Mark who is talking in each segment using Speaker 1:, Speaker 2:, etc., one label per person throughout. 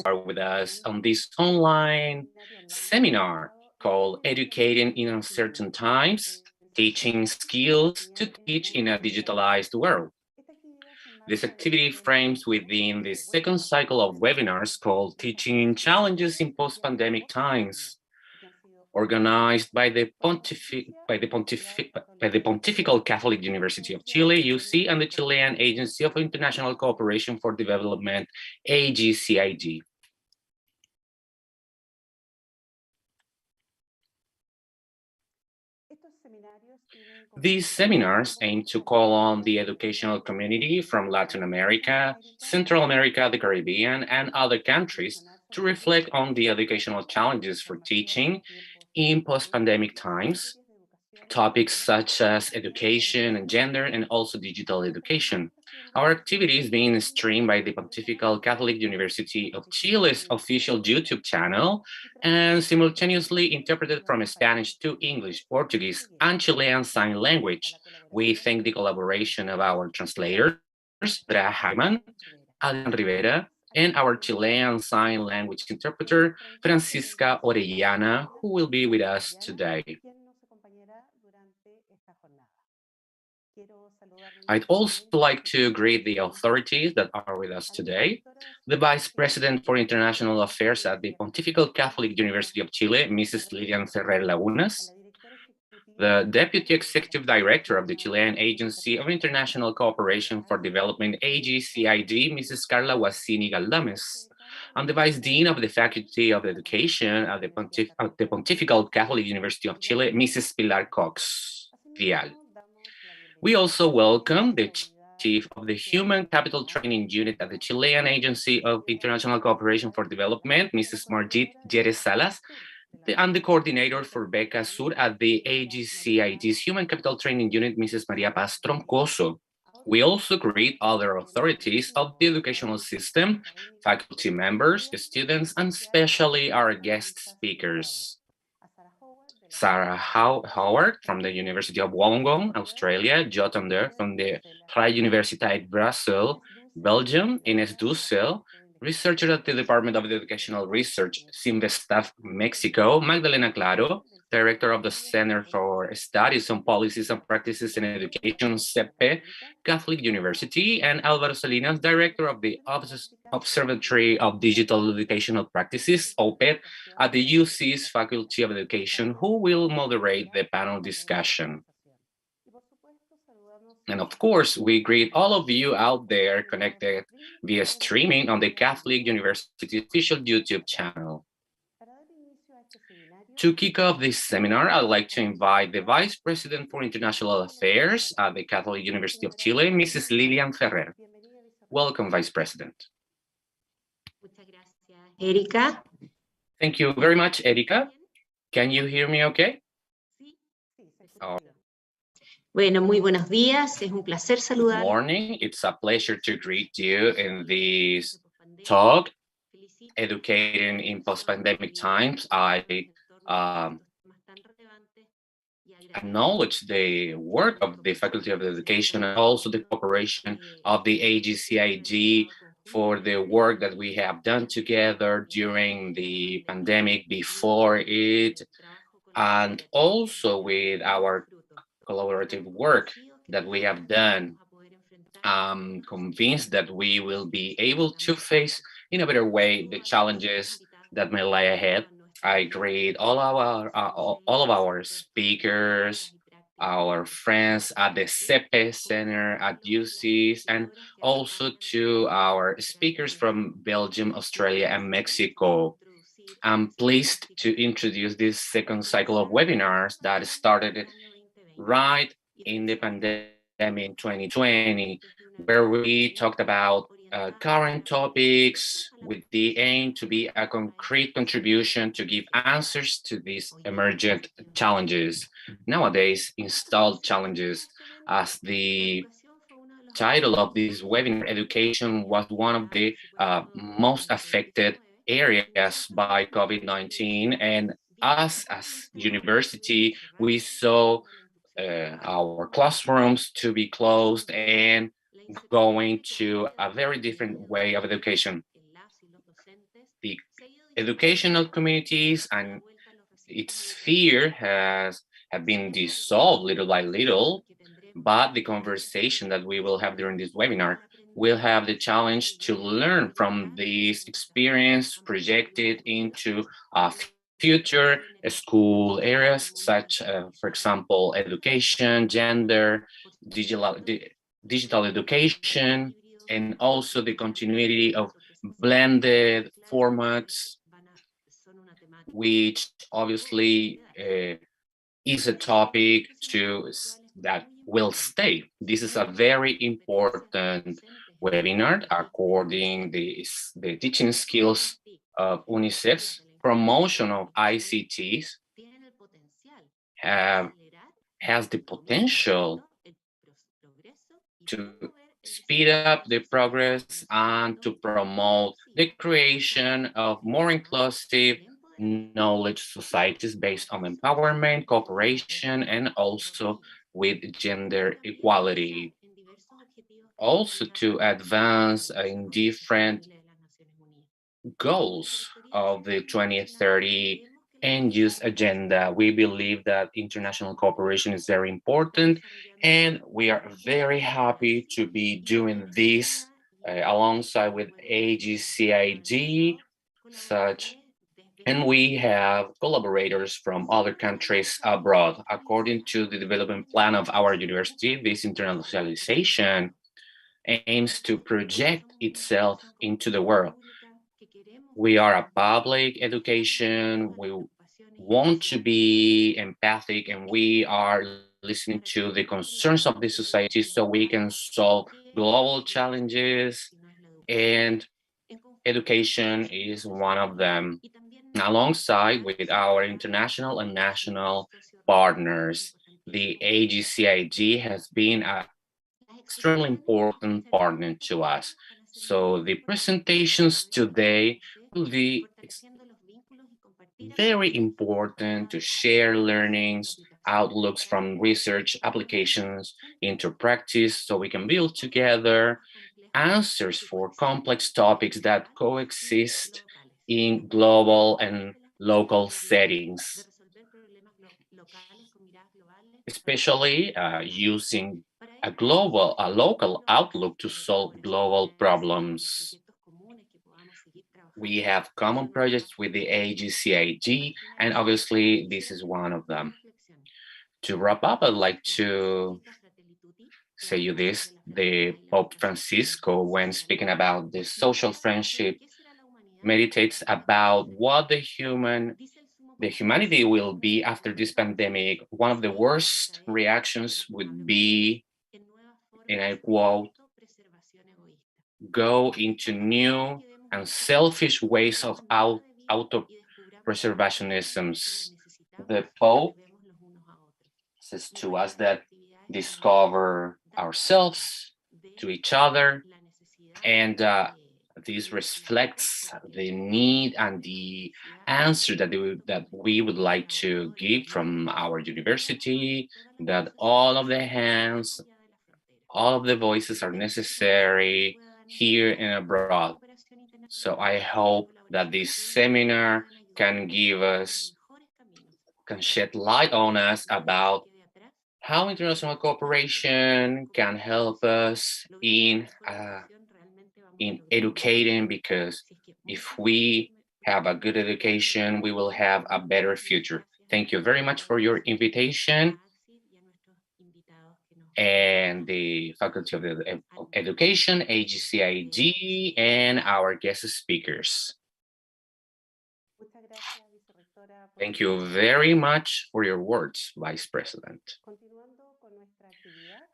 Speaker 1: are with us on this online seminar called Educating in Uncertain Times, Teaching Skills to Teach in a Digitalized World. This activity frames within the second cycle of webinars called Teaching Challenges in Post-Pandemic Times, organized by the Pontifical Catholic University of Chile, UC, and the Chilean Agency of International Cooperation for Development, AGCID. These seminars aim to call on the educational community from Latin America, Central America, the Caribbean, and other countries to reflect on the educational challenges for teaching in post-pandemic times, topics such as education and gender, and also digital education. Our activity is being streamed by the Pontifical Catholic University of Chile's official YouTube channel and simultaneously interpreted from Spanish to English, Portuguese, and Chilean Sign Language. We thank the collaboration of our translators, Dra Hyman, Adrian Rivera, and our Chilean Sign Language interpreter, Francisca Orellana, who will be with us today. I'd also like to greet the authorities that are with us today. The Vice President for International Affairs at the Pontifical Catholic University of Chile, Mrs. Lilian Ferrer Lagunas. The Deputy Executive Director of the Chilean Agency of International Cooperation for Development, AGCID, Mrs. Carla Guasini Galdames. And the Vice Dean of the Faculty of Education at the Pontifical Catholic University of Chile, Mrs. Pilar Cox Vial. We also welcome the Chief of the Human Capital Training Unit at the Chilean Agency of International Cooperation for Development, Mrs. Margit Jerez Salas, and the Coordinator for Beca Sur at the AGCID's Human Capital Training Unit, Mrs. Maria Paz Troncoso. We also greet other authorities of the educational system, faculty members, students, and especially our guest speakers. Sarah Howard from the University of Wollongong, Australia, Jotander from the Vrije Universiteit Brussels, Belgium, Ines Dussel, researcher at the Department of Educational Research, Simvestav, Mexico, Magdalena Claro, director of the Center for Studies on Policies and Practices in Education, CEPE, Catholic University, and Alvaro Salinas, director of the Observatory of Digital Educational Practices, OPED, at the UC's Faculty of Education, who will moderate the panel discussion. And of course, we greet all of you out there connected via streaming on the Catholic University official YouTube channel. To kick off this seminar, I'd like to invite the Vice President for International Affairs at the Catholic University of Chile, Mrs. Lilian Ferrer. Welcome, Vice President.
Speaker 2: Erika.
Speaker 1: Thank you very much, Erika. Can you hear me okay?
Speaker 2: Bueno, muy buenos días. Es un placer saludar.
Speaker 1: Good morning. It's a pleasure to greet you in this talk, Educating in Post-Pandemic Times. I acknowledge the work of the Faculty of Education and also the cooperation of the AGCID for the work that we have done together during the pandemic, before it, and also with our collaborative work that we have done. I'm convinced that we will be able to face in a better way the challenges that may lie ahead. I greet all of our speakers, our friends at the CEPE Center at UCs, and also to our speakers from Belgium, Australia, and Mexico. I'm pleased to introduce this second cycle of webinars that started right in the pandemic in 2020, where we talked about current topics with the aim to be a concrete contribution to give answers to these emergent challenges. Nowadays, installed challenges, as the title of this webinar, education was one of the most affected areas by COVID-19. And us as university, we saw our classrooms to be closed and going to a very different way of education. the educational communities and its sphere have been dissolved little by little, but the conversation that we will have during this webinar will have the challenge to learn from this experience projected into future school areas such, for example, education, gender, digital, digital education, and also the continuity of blended formats, which obviously is a topic that will stay. This is a very important webinar according the teaching skills of UNICEF's promotion of ICTs have, has the potential to speed up the progress and to promote the creation of more inclusive knowledge societies based on empowerment, cooperation, and also with gender equality. Also to advance in different goals of the 2030 end use agenda. We believe that international cooperation is very important, and we are very happy to be doing this alongside with AGCID, such, and we have collaborators from other countries abroad. According to the development plan of our university, this internationalization aims to project itself into the world. We are a public education. We want to be empathic, and we are listening to the concerns of the society so we can solve global challenges, and education is one of them, alongside with our international and national partners. The AGCIG has been an extremely important partner to us. So the presentations today will be very important to share learnings, outlooks from research applications into practice so we can build together answers for complex topics that coexist in global and local settings, especially using a local outlook to solve global problems. We have common projects with the AGCIG, and obviously this is one of them. To wrap up, I'd like to say you this: the Pope Francisco, when speaking about the social friendship, meditates about what the humanity will be after this pandemic. One of the worst reactions would be, and I quote, go into new and selfish ways of auto preservationisms. The Pope says to us that discover ourselves to each other, and this reflects the need and the answer that we would like to give from our university, that all of the hands, all of the voices are necessary here and abroad. So I hope that this seminar can give us, can shed light on us about how international cooperation can help us in educating, because if we have a good education, we will have a better future. Thank you very much for your invitation, and the Faculty of Education, AGCIG, and our guest speakers. Thank you very much for your words, Vice President.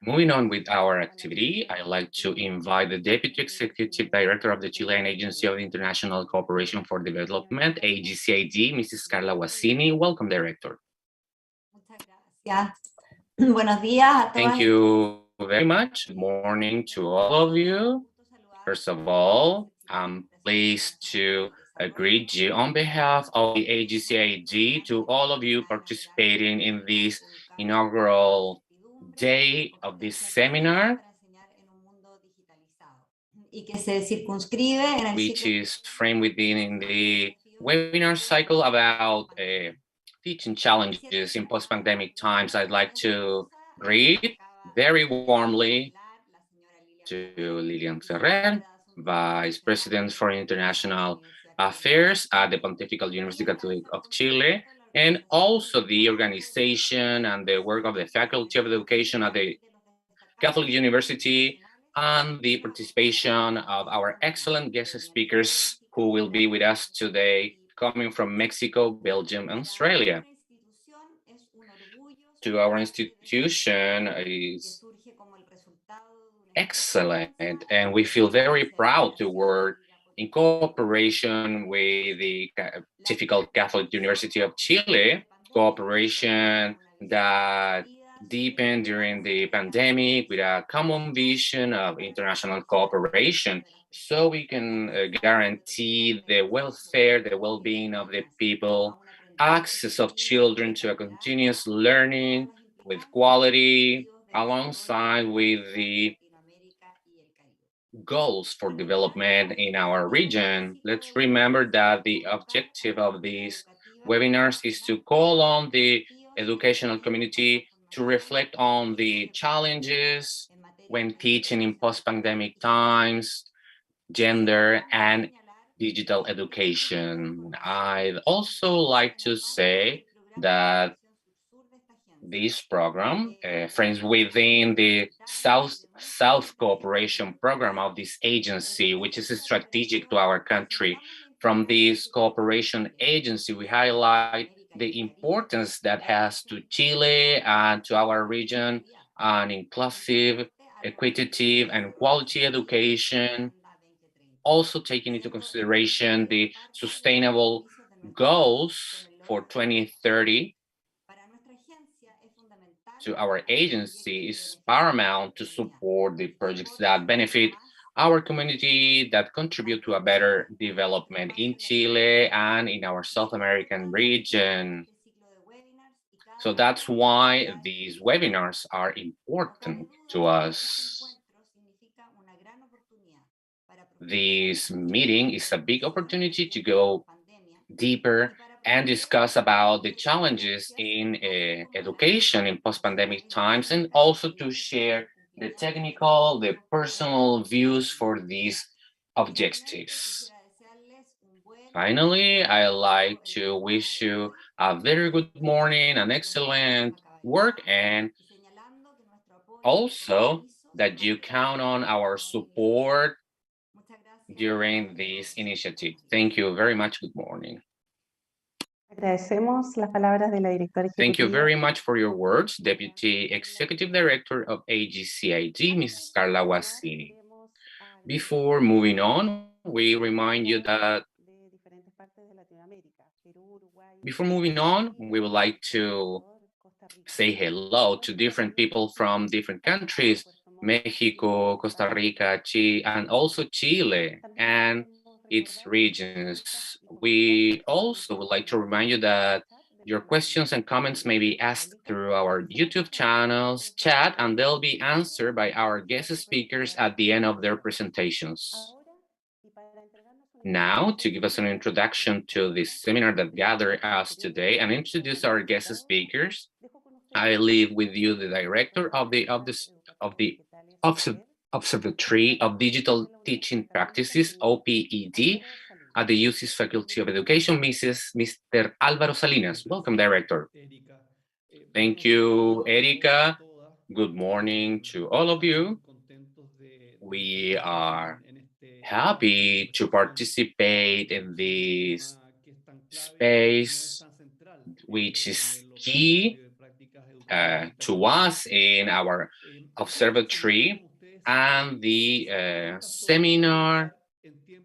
Speaker 1: Moving on with our activity, I'd like to invite the Deputy Executive Director of the Chilean Agency of International Cooperation for Development, AGCID, Mrs. Carla Guasini. Welcome, Director.
Speaker 3: Buenos días a todas.
Speaker 1: Thank you very much. Good morning to all of you. First of all, I'm pleased to greet you on behalf of the AGCIG to all of you participating in this inaugural day of this seminar. which is framed within the webinar cycle about teaching challenges in post-pandemic times. I'd like to greet very warmly to Lilian Ferrer, Vice President for International Affairs at the Pontifical University Catholic of Chile, and also the organization and the work of the Faculty of Education at the Catholic University, and the participation of our excellent guest speakers who will be with us today, coming from Mexico, Belgium, and Australia. To our institution is excellent, and we feel very proud to work in cooperation with the Pontifical Catholic University of Chile, cooperation that deepened during the pandemic with a common vision of international cooperation, so we can guarantee the welfare, the well-being of the people, access of children to a continuous learning with quality, alongside with the goals for development in our region. Let's remember that the objective of these webinars is to call on the educational community to reflect on the challenges when teaching in post-pandemic times, gender, and digital education. I'd also like to say that this program, friends within the South Cooperation Program of this agency, which is strategic to our country. From this cooperation agency, we highlight the importance that has to Chile and to our region an inclusive, equitative, and quality education, also taking into consideration the sustainable goals for 2030. To our agency is paramount to support the projects that benefit our community, that contribute to a better development in Chile and in our South American region. So that's why these webinars are important to us. This meeting is a big opportunity to go deeper and discuss about the challenges in education in post-pandemic times, and also to share the technical, the personal views for these objectives. Finally, I like to wish you a very good morning, an excellent work, and also that you count on our support during this initiative. Thank you very much. Good morning.
Speaker 4: Agradecemos las palabras de la directora ejecutiva.
Speaker 1: Thank you very much for your words, Deputy Executive Director of AGCIG, Mrs. Carla Guasini. Before moving on, we remind you that we would like to say hello to different people from different countries, Mexico, Costa Rica, Chile, and also Chile and its regions. We also would like to remind you that your questions and comments may be asked through our YouTube channel's chat, and they'll be answered by our guest speakers at the end of their presentations. Now, to give us an introduction to this seminar that gathered us today and introduce our guest speakers, I leave with you the director of the Observatory of Digital Teaching Practices, OPED, at the UC's Faculty of Education, Mr. Álvaro Salinas. Welcome, Director. Thank you, Erika. Good morning to all of you. We are happy to participate in this space, which is key to us in our observatory, and the seminar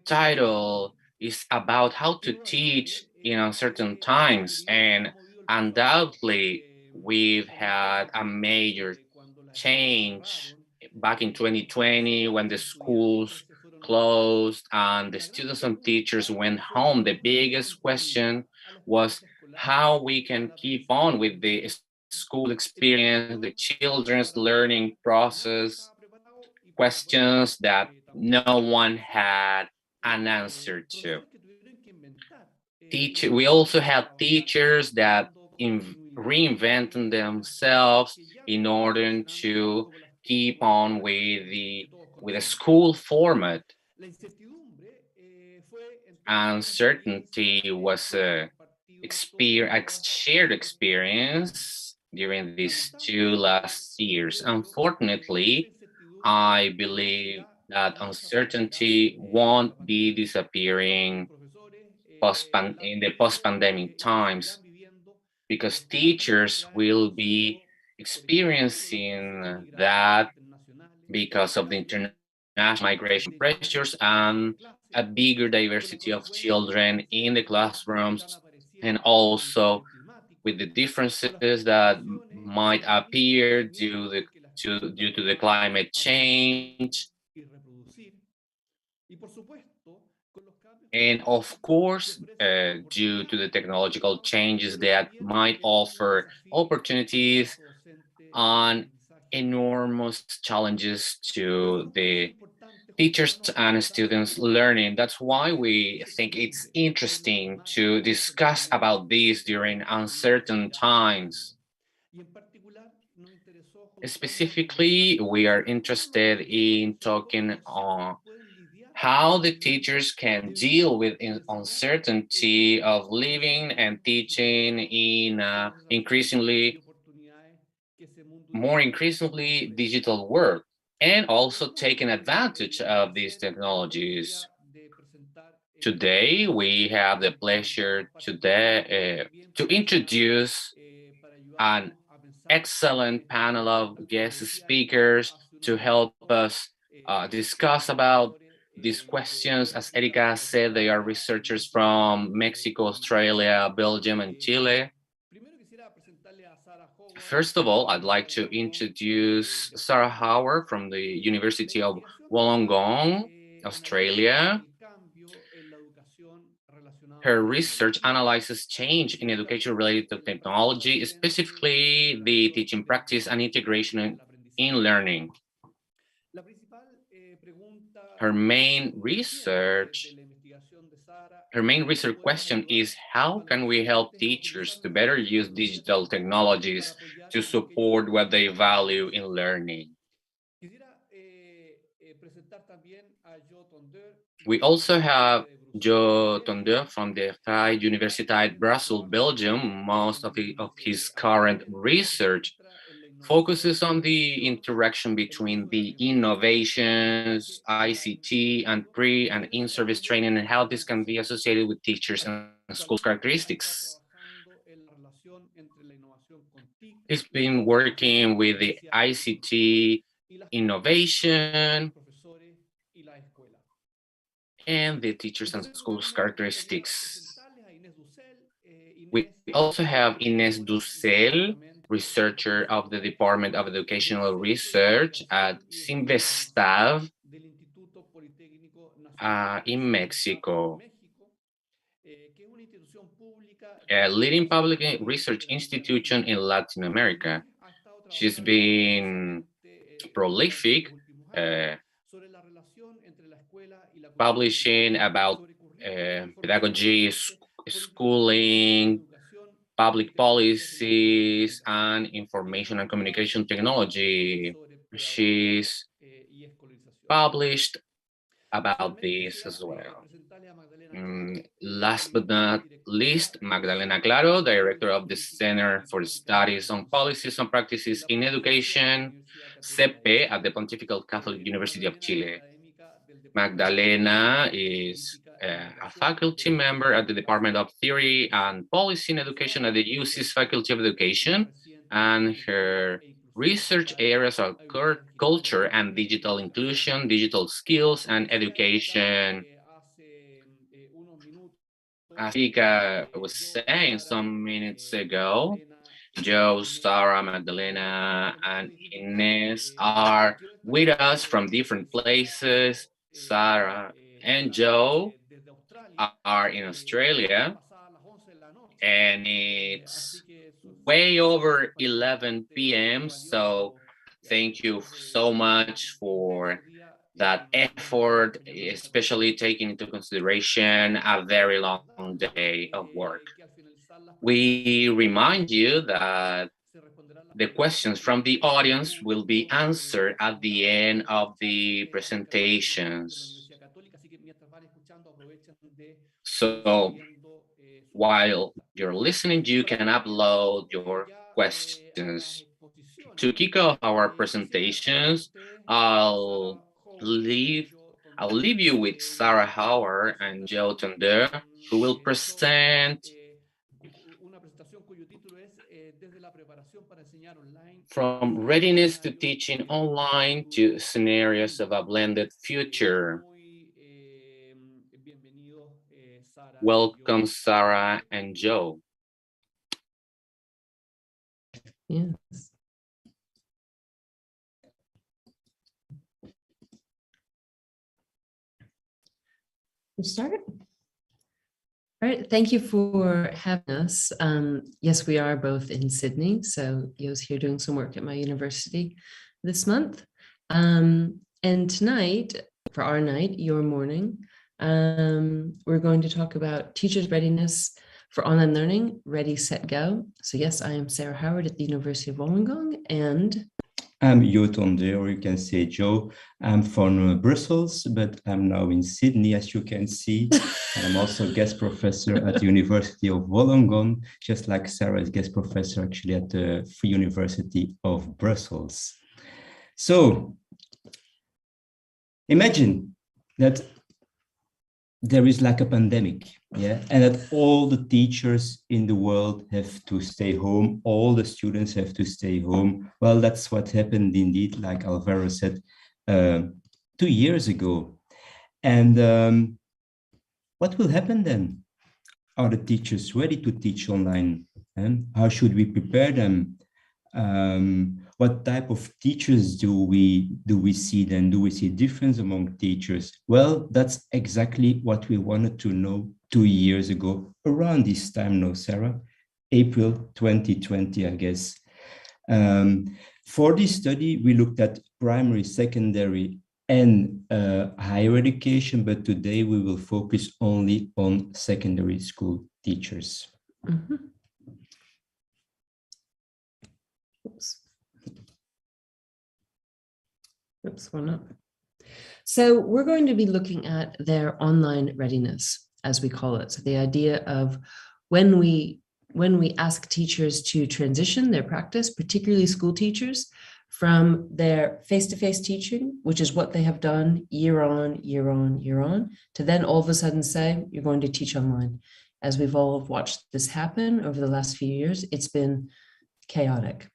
Speaker 1: title is about how to teach in uncertain times, and undoubtedly we've had a major change back in 2020 when the schools closed and the students and teachers went home. The biggest question was how we can keep on with the school experience, the children's learning process, questions that no one had an answer to. We also have teachers that reinventing themselves in order to keep on with the school format. Uncertainty was a shared experience during these 2 last years. Unfortunately, I believe that uncertainty won't be disappearing in the post-pandemic times, because teachers will be experiencing that because of the international migration pressures and a bigger diversity of children in the classrooms, and also with the differences that might appear due to the climate change, and of course due to the technological changes that might offer opportunities and enormous challenges to the teachers and students learning. That's why we think it's interesting to discuss about this during uncertain times. Specifically, we are interested in talking on how the teachers can deal with uncertainty of living and teaching in increasingly digital world, and also taking advantage of these technologies. Today, we have the pleasure to introduce an excellent panel of guest speakers to help us discuss about these questions. As Erika said, they are researchers from Mexico, Australia, Belgium, and Chile. First of all, I'd like to introduce Sarah Howard from the University of Wollongong, Australia. Her research analyzes change in education related to technology, specifically the teaching practice and integration in learning. Her main research question is, how can we help teachers to better use digital technologies to support what they value in learning? We also have Jo Tondeur from the Vrije Universiteit Brussels, Belgium. Most of his current research focuses on the interaction between the innovations, ICT, and pre and in-service training, and how this can be associated with teachers and schools characteristics. He's been working with the ICT innovation and the teachers and schools characteristics. We also have Ines Dussel, researcher of the Department of Educational Research at Sinvestav in Mexico, a leading public research institution in Latin America. She's been prolific, publishing about pedagogy, schooling, public policies, and information and communication technology. She's published about this as well. Last but not least, Magdalena Claro, director of the Center for Studies on Policies and Practices in Education, CEPE, at the Pontifical Catholic University of Chile. Magdalena is a faculty member at the Department of Theory and Policy in Education at the UC's Faculty of Education, and her research areas are culture and digital inclusion, digital skills, and education. As Vika was saying some minutes ago, Joe, Sarah, Magdalena, and Ines are with us from different places. Sarah and Joe are in Australia, and it's way over 11 p.m. So thank you so much for that effort, especially taking into consideration a very long day of work. We remind you that the questions from the audience will be answered at the end of the presentations. So while you're listening, you can upload your questions. To kick off our presentations, I'll leave I'll leave you with Sarah Howard and Joe Tonder, who will present from readiness to teaching online to scenarios of a blended future. Welcome, Sarah and Joe.
Speaker 5: Yes. You start? All right, thank you for having us. Yes, we are both in Sydney, so Yo's here doing some work at my university this month. And tonight, for our night, your morning, we're going to talk about teachers' readiness for online learning, ready, set, go. So yes, I am Sarah Howard at the University of Wollongong, and
Speaker 6: I'm Yotonde, or you can say Joe. I'm from Brussels, but I'm now in Sydney, as you can see. And I'm also guest professor at the University of Wollongong, just like Sarah is guest professor actually at the Free University of Brussels. So imagine that there is like a pandemic, yeah, and that all the teachers in the world have to stay home, all the students have to stay home. Well, that's what happened indeed, like Alvaro said, 2 years ago. And what will happen then? Are the teachers ready to teach online? And how should we prepare them? What type of teachers do we see then? Do we see a difference among teachers? Well, that's exactly what we wanted to know 2 years ago, around this time now, Sarah, April 2020, I guess. For this study, we looked at primary, secondary, and higher education, but today we will focus only on secondary school teachers.
Speaker 5: mm-hmm. Oops, one up. So we're going to be looking at their online readiness, as we call it. So the idea of when we ask teachers to transition their practice, particularly school teachers, from their face-to-face teaching, which is what they have done year on, year on, year on, to then all of a sudden say, you're going to teach online. As we've all watched this happen over the last few years, it's been chaotic.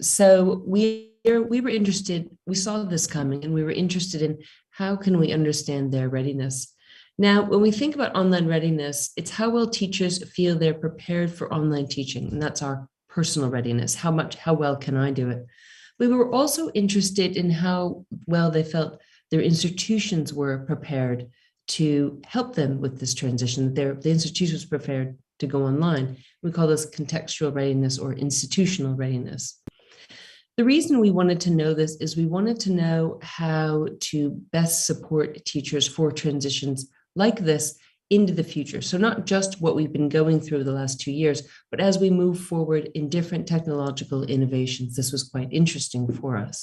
Speaker 5: So we were interested, we saw this coming, and we were interested in how can we understand their readiness. Now, when we think about online readiness, it's how well teachers feel they're prepared for online teaching, and that's our personal readiness. How well can I do it? We were also interested in how well they felt their institutions were prepared to help them with this transition. The institution was prepared to go online. We call this contextual readiness or institutional readiness. The reason we wanted to know this is we wanted to know how to best support teachers for transitions like this into the future. So not just what we've been going through the last 2 years, but as we move forward in different technological innovations, this was quite interesting for us.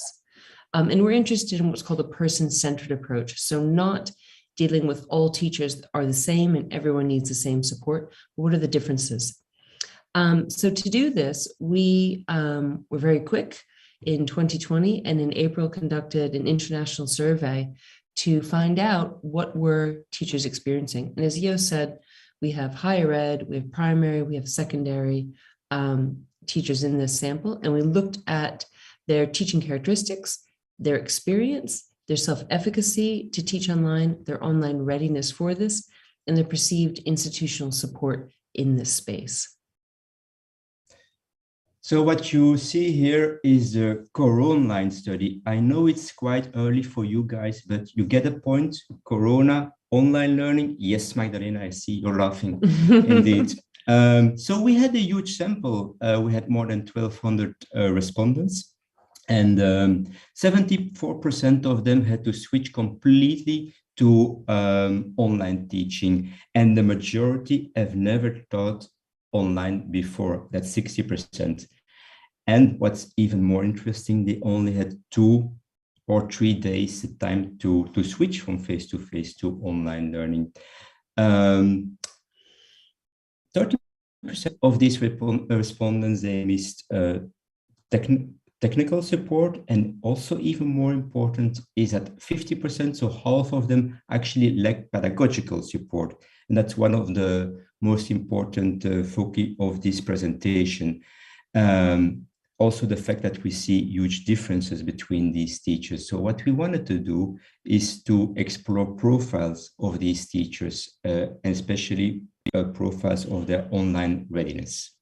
Speaker 5: And we're interested in what's called a person-centered approach. So not dealing with all teachers are the same and everyone needs the same support. What are the differences? So to do this, we were very quick in 2020 and in April conducted an international survey to find out what were teachers experiencing. And as Yo said, we have higher ed, we have primary, we have secondary teachers in this sample, and we looked at their teaching characteristics, their experience, their self-efficacy to teach online, their online readiness for this, and their perceived institutional support in this space.
Speaker 6: So what you see here is the Corona study. I know it's quite early for you guys, but you get a point. Corona, online learning. Yes, Magdalena, I see you're laughing. Indeed. So we had a huge sample. We had more than 1,200 respondents. And 74% of them had to switch completely to online teaching, and the majority have never taught online before. That's 60%. And what's even more interesting, they only had 2 or 3 days time to switch from face-to-face to online learning. 30% of these respondents, they missed technical support, and also even more important is that 50%, so half of them, actually lack pedagogical support. And that's one of the most important foci of this presentation. Also the fact that we see huge differences between these teachers. So what we wanted to do is to explore profiles of these teachers, and especially profiles of their online readiness.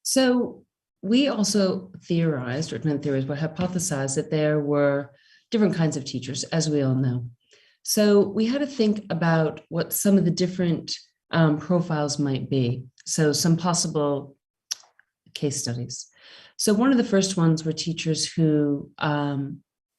Speaker 5: So we also theorized, or not theorized, but hypothesized that there were different kinds of teachers, as we all know. So we had to think about what some of the different profiles might be. So some possible case studies. So one of the first ones were teachers who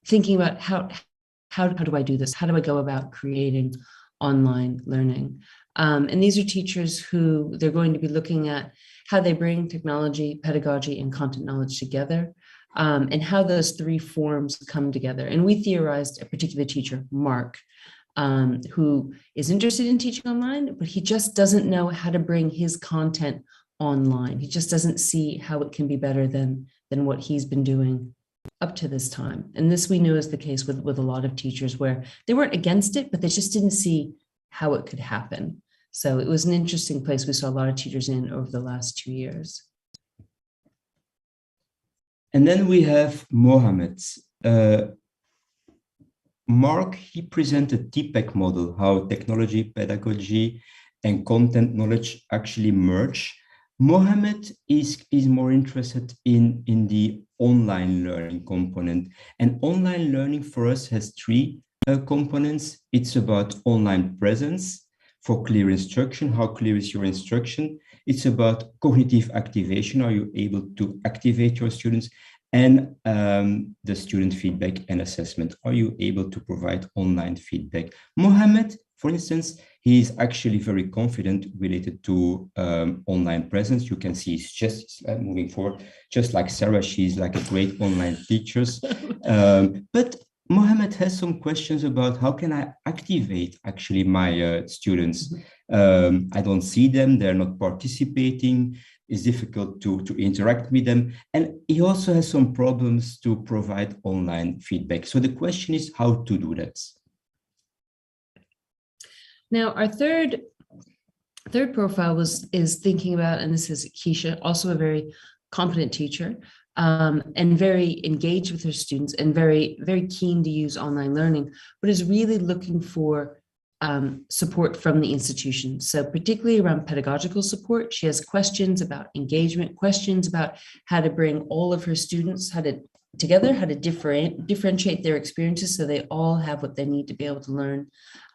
Speaker 5: thinking about how do I do this? How do I go about creating online learning? And these are teachers who they're going to be looking at how they bring technology, pedagogy, and content knowledge together, and how those 3 forms come together. And we theorized a particular teacher, Mark, who is interested in teaching online, but he just doesn't know how to bring his content online. He just doesn't see how it can be better than what he's been doing up to this time. And this we knew is the case with a lot of teachers, where they weren't against it, but they just didn't see how it could happen. So it was an interesting place we saw a lot of teachers in over the last 2 years.
Speaker 6: And then we have Mohammed. Mark, he presented TPEC model, how technology, pedagogy, and content knowledge actually merge. Mohammed is more interested in the online learning component. And online learning for us has 3 components. It's about online presence for clear instruction. How clear is your instruction? It's about cognitive activation. Are you able to activate your students? And the student feedback and assessment. Are you able to provide online feedback? Mohammed, for instance, he is actually very confident related to online presence. You can see he's just moving forward, just like Sarah, she's like a great online teacher. But Mohammed has some questions about how can I activate actually my students. I don't see them, they're not participating. It's difficult to interact with them. And he also has some problems to provide online feedback. So the question is how to do that.
Speaker 5: Now, our third profile is thinking about, and this is Keisha, also a very competent teacher, and very engaged with her students and very, very keen to use online learning, but is really looking for support from the institution. So particularly around pedagogical support, she has questions about engagement, questions about how to bring all of her students, how to differentiate their experiences so they all have what they need to be able to learn.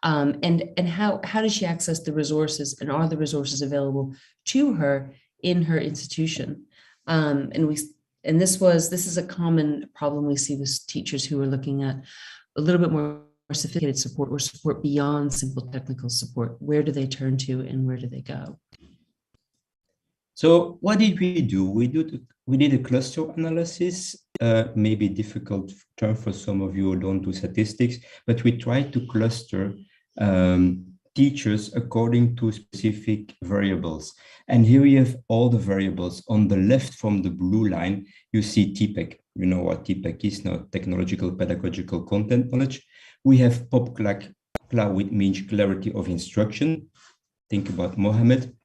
Speaker 5: And how does she access the resources, and are the resources available to her in her institution? And this is a common problem we see with teachers who are looking at a little bit more sophisticated support, or support beyond simple technical support. Where do they turn to and where do they go?
Speaker 6: So what did we do? We did a cluster analysis, maybe difficult term for some of you who don't do statistics, but we tried to cluster teachers according to specific variables. And here we have all the variables. On the left from the blue line, you see TPEC. You know what TPEC is now, technological, pedagogical, content knowledge. We have POPCLA, which means clarity of instruction. Think about Mohammed.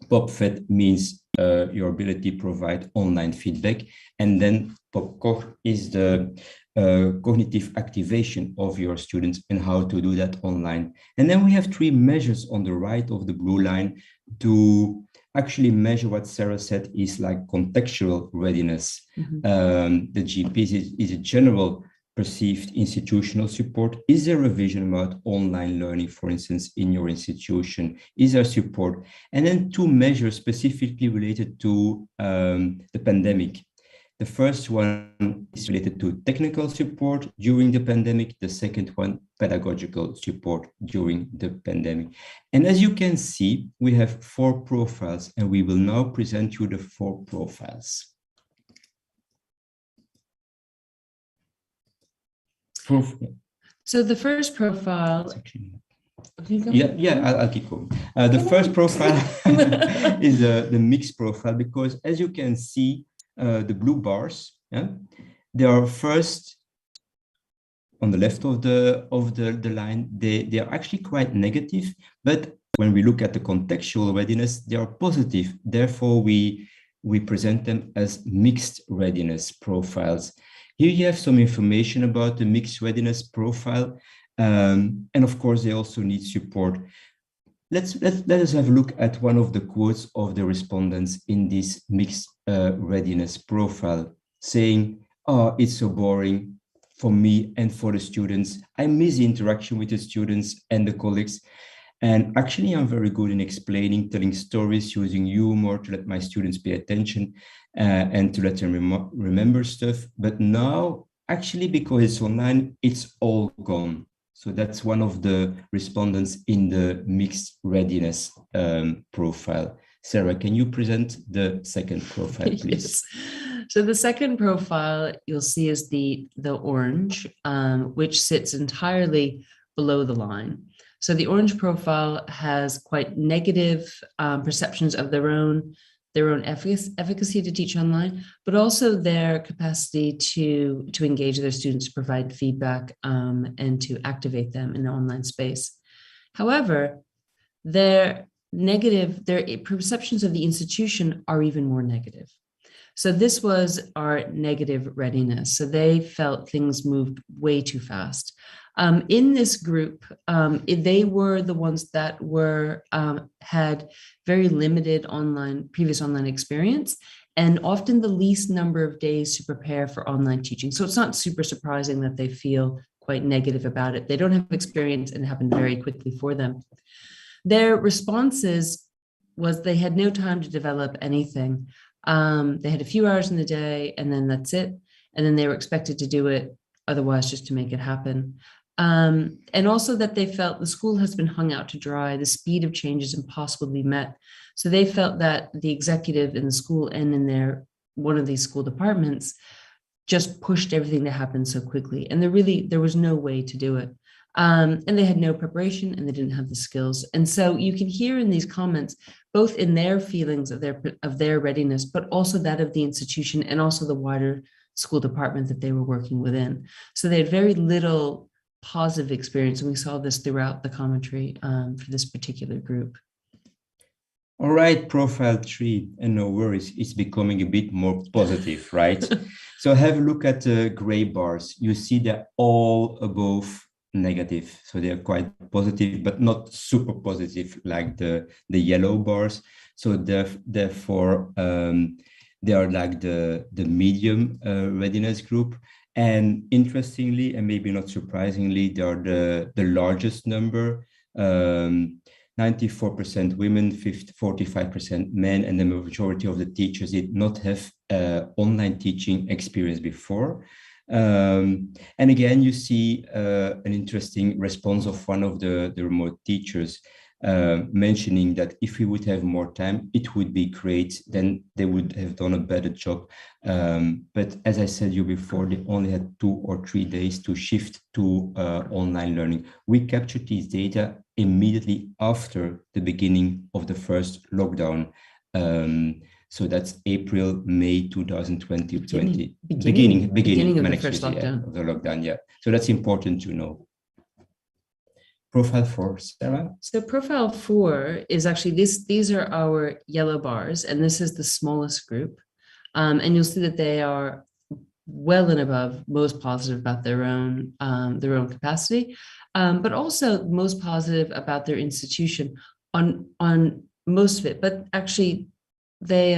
Speaker 6: POPFET means your ability to provide online feedback. And then POPCOG is the cognitive activation of your students and how to do that online. And then we have 3 measures on the right of the blue line to actually measure what Sarah said is like contextual readiness. Mm-hmm. The GP is a general perceived institutional support. Is there a vision about online learning, for instance, in your institution? Is there support? And then 2 measures specifically related to the pandemic. The first one is related to technical support during the pandemic. The second one, pedagogical support during the pandemic. And as you can see, we have 4 profiles, and we will now present you the 4 profiles.
Speaker 5: So the first profile.
Speaker 6: I'll keep going. The first profile is the mixed profile, because as you can see, the blue bars, they are first on the left of the line. They are actually quite negative, but when we look at the contextual readiness, they are positive. Therefore, we present them as mixed readiness profiles. Here you have some information about the mixed readiness profile. And of course, they also need support. Let us have a look at one of the quotes of the respondents in this mixed readiness profile, saying, "Oh, it's so boring for me and for the students. I miss the interaction with the students and the colleagues. And actually, I'm very good in explaining, telling stories, using humor to let my students pay attention and to let them remember stuff. But now, actually, because it's online, it's all gone." So that's one of the respondents in the mixed readiness profile. Sarah, can you present the second profile, please?
Speaker 5: Yes. So the second profile you'll see is the orange, which sits entirely below the line. So the orange profile has quite negative perceptions of their own efficacy to teach online, but also their capacity to engage their students, to provide feedback, and to activate them in the online space. However, their perceptions of the institution are even more negative. So this was our negative readiness. So they felt things moved way too fast. In this group, they were the ones that had very limited previous online experience, and often the least number of days to prepare for online teaching. So it's not super surprising that they feel quite negative about it. They don't have experience, and it happened very quickly for them. Their responses was they had no time to develop anything. They had a few hours in the day, and then that's it. And then they were expected to do it otherwise, just to make it happen. And also that they felt the school has been hung out to dry. The speed of change is impossible to be met. So they felt that the executive in the school and in one of these school departments just pushed everything to happen so quickly. And there was no way to do it. And they had no preparation, and they didn't have the skills. And so you can hear in these comments, both in their feelings of their readiness, but also that of the institution and also the wider school department that they were working within. So they had very little positive experience, and we saw this throughout the commentary for this particular group.
Speaker 6: All right, profile 3, and no worries, it's becoming a bit more positive, right? So have a look at the gray bars. You see they're all above negative, so they're quite positive, but not super positive like the yellow bars. So therefore, they are like the medium readiness group. And interestingly, and maybe not surprisingly, they are the largest number, 94% women, 45% men, and the majority of the teachers did not have online teaching experience before. And again, you see an interesting response of one of the remote teachers, mentioning that if we would have more time, it would be great, then they would have done a better job. But as I said you before, they only had 2 or 3 days to shift to online learning. We captured these data immediately after the beginning of the first lockdown. So that's April, May 2020. Beginning
Speaker 5: of the first lockdown.
Speaker 6: Of the lockdown, yeah. So that's important to know. Profile 4, Sarah.
Speaker 5: So profile 4 is actually these are our yellow bars, and this is the smallest group. And you'll see that they are well and above most positive about their own capacity, but also most positive about their institution on most of it. But actually, they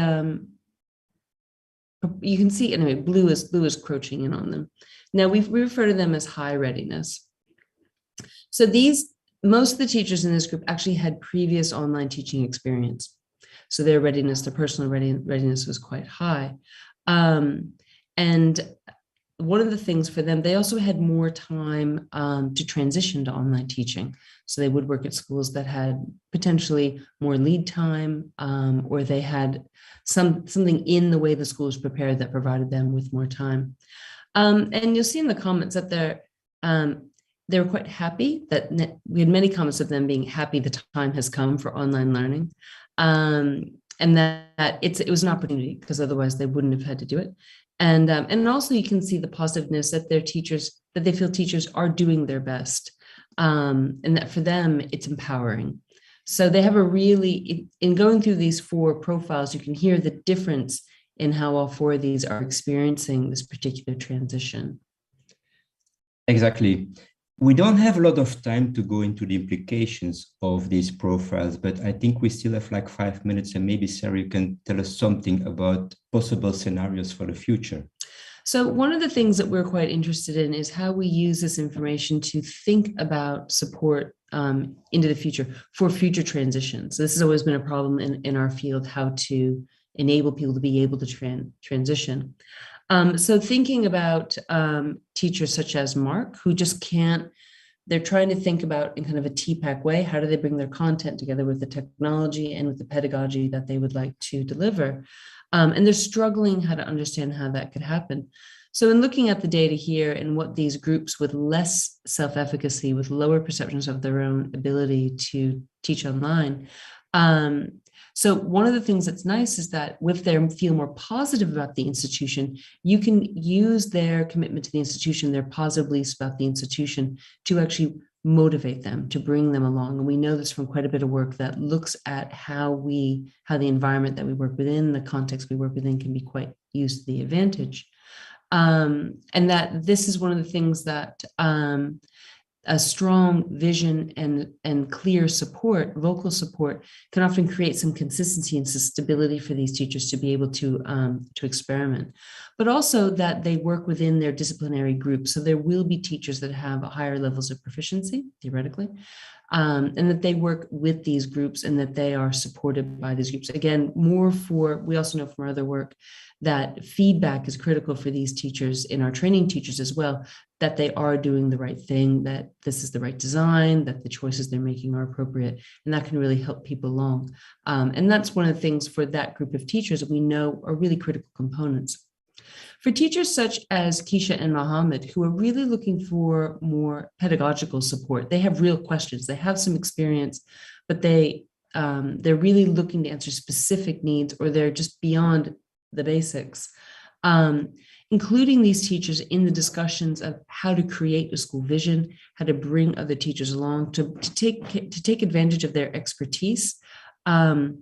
Speaker 5: you can see anyway, blue is crouching in on them. Now we refer to them as high readiness. So most of the teachers in this group actually had previous online teaching experience. So their personal readiness was quite high. And one of the things for them, they also had more time to transition to online teaching. So they would work at schools that had potentially more lead time, or they had something in the way the school was prepared that provided them with more time. And you'll see in the comments that they were quite happy that we had many comments of them being happy the time has come for online learning. And that it was an opportunity, because otherwise they wouldn't have had to do it. And also you can see the positiveness that they feel teachers are doing their best, and that for them it's empowering. So they have in going through these 4 profiles, you can hear the difference in how all 4 of these are experiencing this particular transition.
Speaker 6: Exactly. We don't have a lot of time to go into the implications of these profiles, but I think we still have like 5 minutes, and maybe Sarah, you can tell us something about possible scenarios for the future.
Speaker 5: So one of the things that we're quite interested in is how we use this information to think about support into the future for future transitions. This has always been a problem in our field, how to enable people to be able to transition. So thinking about teachers such as Mark, who just can't, they're trying to think about in kind of a TPAC way, how do they bring their content together with the technology and with the pedagogy that they would like to deliver? And they're struggling how to understand how that could happen. So in looking at the data here and what these groups with less self-efficacy, with lower perceptions of their own ability to teach online, so one of the things that's nice is that if they feel more positive about the institution, you can use their commitment to the institution, their positive beliefs about the institution, to actually motivate them, to bring them along. And we know this from quite a bit of work that looks at how the environment that we work within, the context we work within, can be quite used to the advantage. And that this is one of the things that a strong vision and clear support, vocal support, can often create some consistency and stability for these teachers to be able to experiment, but also that they work within their disciplinary group. So there will be teachers that have higher levels of proficiency, theoretically, and that they work with these groups and that they are supported by these groups. Again, we also know from our other work that feedback is critical for these teachers in our training teachers as well, that they are doing the right thing, that this is the right design, that the choices they're making are appropriate, and that can really help people along. And that's one of the things for that group of teachers that we know are really critical components. For teachers such as Keisha and Mohammed, who are really looking for more pedagogical support, they have real questions, they have some experience, but they're really looking to answer specific needs, or they're just beyond the basics. Including these teachers in the discussions of how to create a school vision, how to bring other teachers along to take advantage of their expertise, but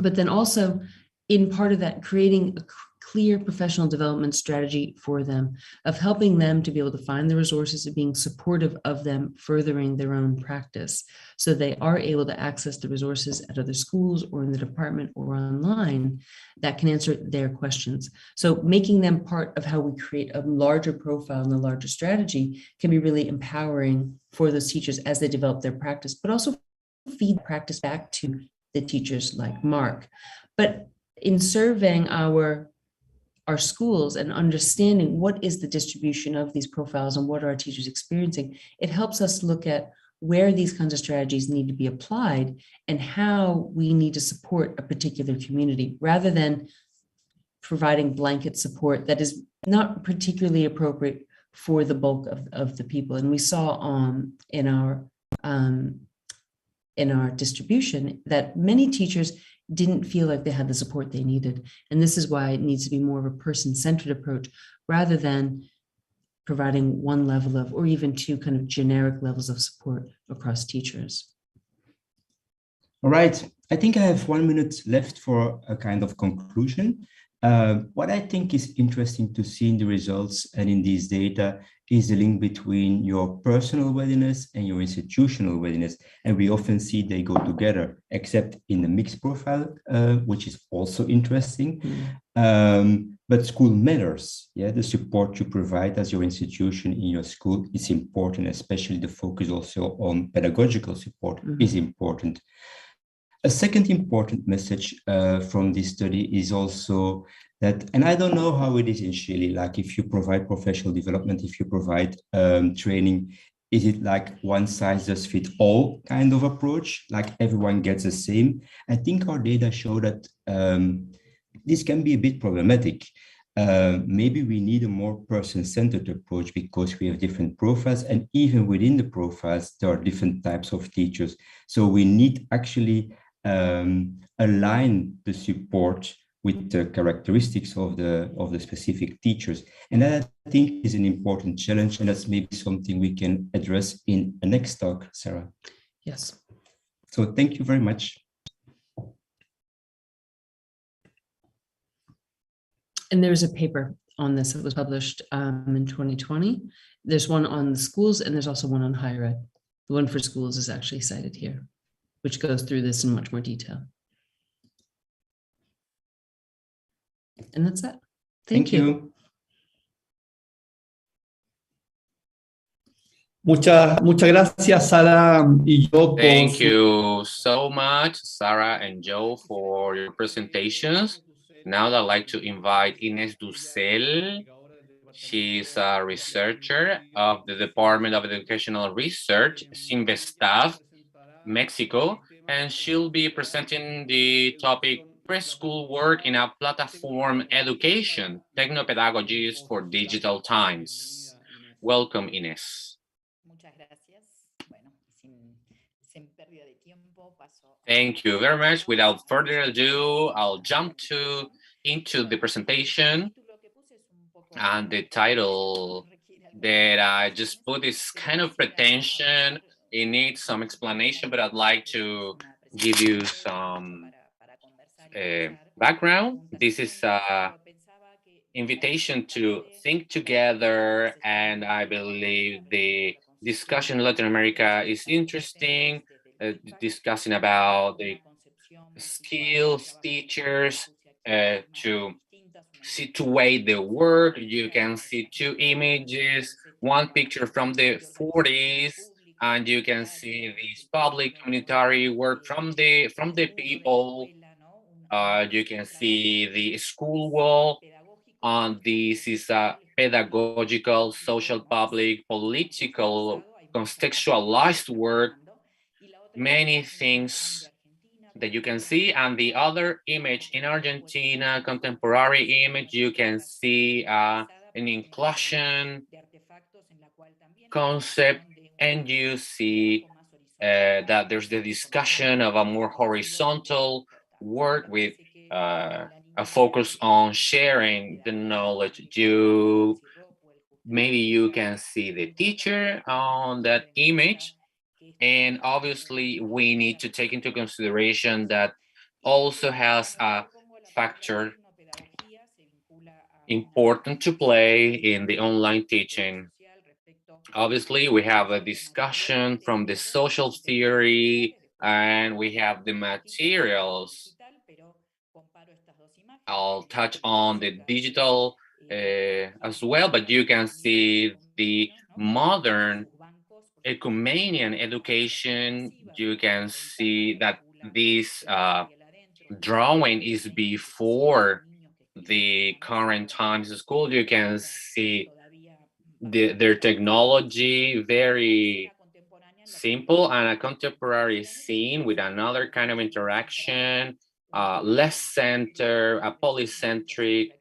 Speaker 5: then also in part of that, creating a clear professional development strategy for them, of helping them to be able to find the resources, of being supportive of them furthering their own practice, so they are able to access the resources at other schools or in the department or online that can answer their questions. So making them part of how we create a larger profile and a larger strategy can be really empowering for those teachers as they develop their practice, but also feed practice back to the teachers like Mark. But in surveying our schools and understanding what is the distribution of these profiles and what are our teachers experiencing, it helps us look at where these kinds of strategies need to be applied and how we need to support a particular community, rather than providing blanket support that is not particularly appropriate for the bulk of the people. And we saw in our distribution that many teachers didn't feel like they had the support they needed. And this is why it needs to be more of a person-centered approach, rather than providing one level of, or even 2 kind of generic levels of support across teachers.
Speaker 6: All right, I think I have 1 minute left for a kind of conclusion. What I think is interesting to see in the results and in these data is the link between your personal readiness and your institutional readiness. And we often see they go together, except in the mixed profile, which is also interesting. But school matters. Yeah, the support you provide as your institution in your school is important, especially the focus also on pedagogical support is important. A second important message from this study is also That, and I don't know how it is in Chile, like if you provide professional development, if you provide training, is it like one size does fit all kind of approach, like everyone gets the same? I think our data show that this can be a bit problematic. Maybe we need a more person-centered approach because we have different profiles, and even within the profiles, there are different types of teachers. So we need actually align the support with the characteristics of the specific teachers. And that I think is an important challenge, and that's maybe something we can address in the next talk, Sarah.
Speaker 5: Yes.
Speaker 6: So thank you very much.
Speaker 5: And there's a paper on this that was published in 2020. There's one on the schools, and there's also one on higher ed. The one for schools is actually cited here, which goes through this in much more detail. And that's it. Thank you.
Speaker 7: Muchas gracias, Sara y yo.
Speaker 1: Thank you so much, Sarah and Joe, for your presentations. Now I'd like to invite Ines Dussel. She's a researcher of the Department of Educational Research, Sinvestav, Mexico, and she'll be presenting the topic preschool work in a platform education, technopedagogies for digital times. Welcome, Ines. Thank you very much. Without further ado, I'll jump into the presentation. And the title that I just put is kind of pretension. It needs some explanation, but I'd like to give you some background. This is an invitation to think together, and I believe the discussion in Latin America is interesting, discussing about the skills, teachers, to situate the work. You can see two images, one picture from the 40s, and you can see this public communitary work from the people. You can see the school wall. This is a pedagogical, social, public, political, contextualized work. Many things that you can see. And the other image in Argentina, contemporary image, you can see an inclusion concept, and you see that there's the discussion of a more horizontal work with a focus on sharing the knowledge. Maybe you can see the teacher on that image. And obviously, we need to take into consideration that also has a factor important to play in the online teaching. Obviously, we have a discussion from the social theory, and we have the materials. I'll touch on the digital as well, but you can see the modern ecumenian education. You can see that this drawing is before the current times school. You can see their technology very simple, and a contemporary scene with another kind of interaction, less center, a polycentric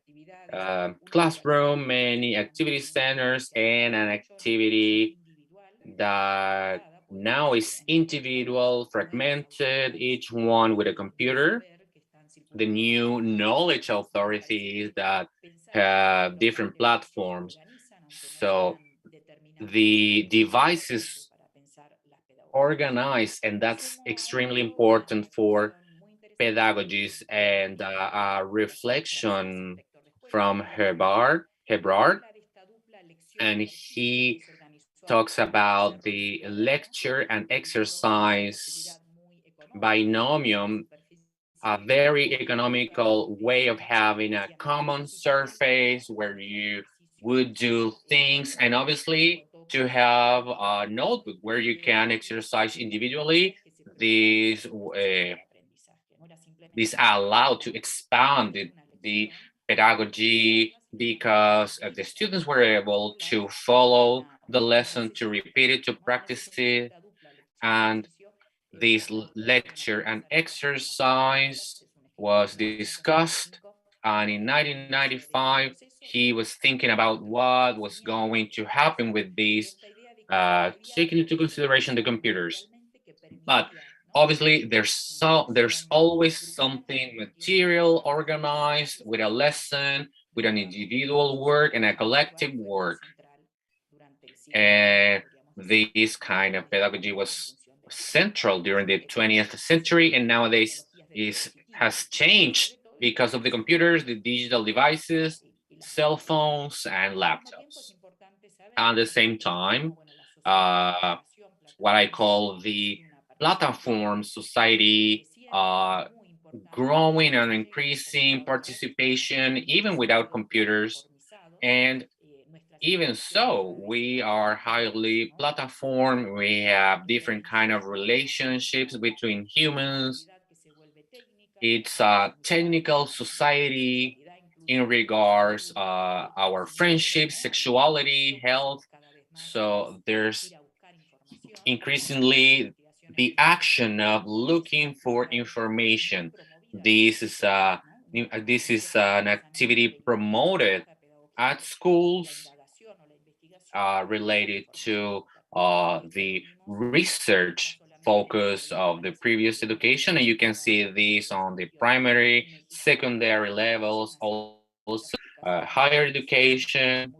Speaker 1: classroom, many activity centers, and an activity that now is individual, fragmented, each one with a computer. The new knowledge authorities that have different platforms. So the devices organized, and that's extremely important for pedagogies, and a reflection from Hebrard, and he talks about the lecture and exercise binomium, a very economical way of having a common surface where you would do things, and obviously to have a notebook where you can exercise individually. This allowed to expand the pedagogy because the students were able to follow the lesson, to repeat it, to practice it, and this lecture and exercise was discussed. And in 1995, he was thinking about what was going to happen with these, taking into consideration the computers. But obviously, there's always something material organized with a lesson, with an individual work and a collective work. And this kind of pedagogy was central during the 20th century, and nowadays has changed because of the computers, the digital devices, cell phones, and laptops. At the same time, uh, what I call the platform society, growing and increasing participation even without computers. And even so, we are highly platform. We have different kind of relationships between humans. It's a technical society in regards our friendships, sexuality, health. So there's increasingly the action of looking for information. This is a this is an activity promoted at schools related to the research focus of the previous education. And you can see this on the primary, secondary levels, also higher education.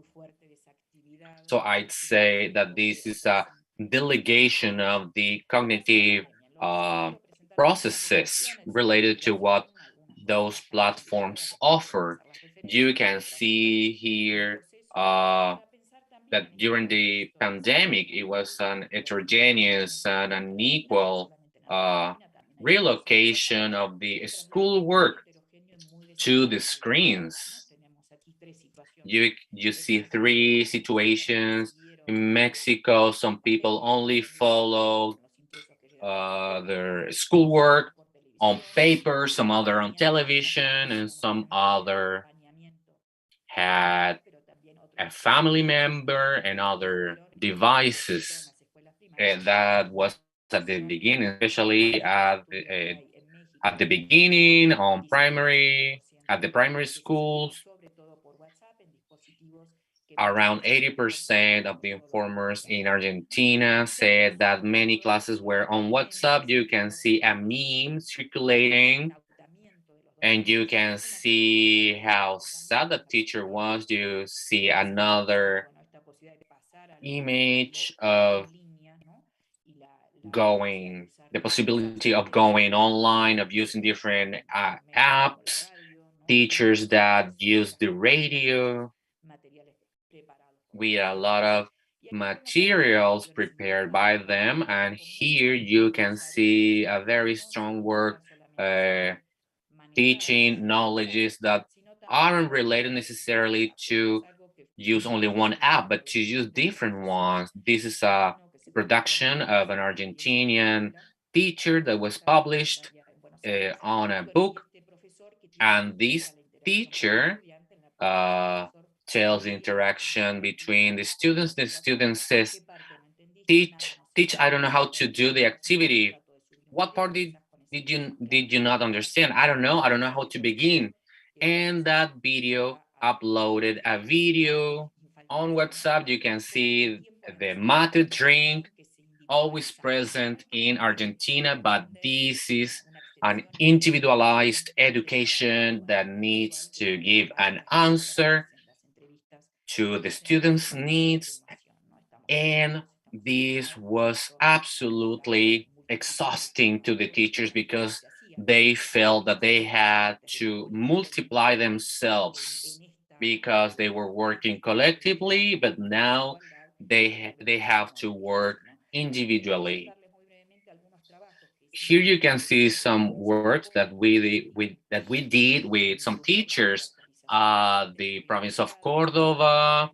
Speaker 1: So I'd say that this is a delegation of the cognitive uh, processes related to what those platforms offer. You can see here that during the pandemic, it was an heterogeneous and unequal uh, relocation of the schoolwork to the screens. You see three situations. In Mexico, some people only follow their schoolwork on paper, some other on television, and some other had a family member and other devices. That was at the beginning, especially at the beginning on primary, at the primary schools. Around 80% of the informers in Argentina said that many classes were on WhatsApp. You can see a meme circulating, and you can see how sad the teacher was. You see another image of the possibility of going online, of using different apps, teachers that use the radio with a lot of materials prepared by them. And here you can see a very strong work uh, teaching knowledges that aren't related necessarily to use only one app, but to use different ones. This is a production of an Argentinian teacher that was published on a book. And this teacher uh, tells the interaction between the students. The student says, teach, I don't know how to do the activity. What part did you not understand? I don't know how to begin. And that video uploaded a video on WhatsApp. You can see the mate drink always present in Argentina, but this is an individualized education that needs to give an answer to the students' needs. And this was absolutely exhausting to the teachers because they felt that they had to multiply themselves because they were working collectively, but now they have to work individually. Here you can see some works that we did with some teachers, the province of Cordova,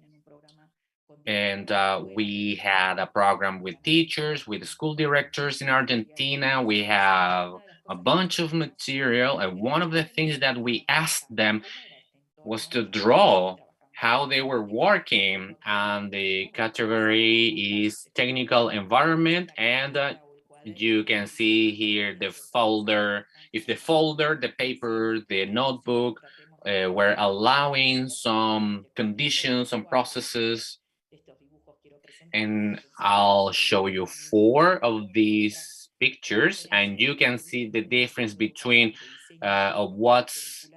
Speaker 1: and we had a program with teachers, with school directors in Argentina. We have a bunch of material, and one of the things that we asked them was to draw how they were working, and the category is technical environment. And you can see here the folder. If the folder, the paper, the notebook were allowing some conditions, some processes. And I'll show you 4 of these pictures, and you can see the difference between of what's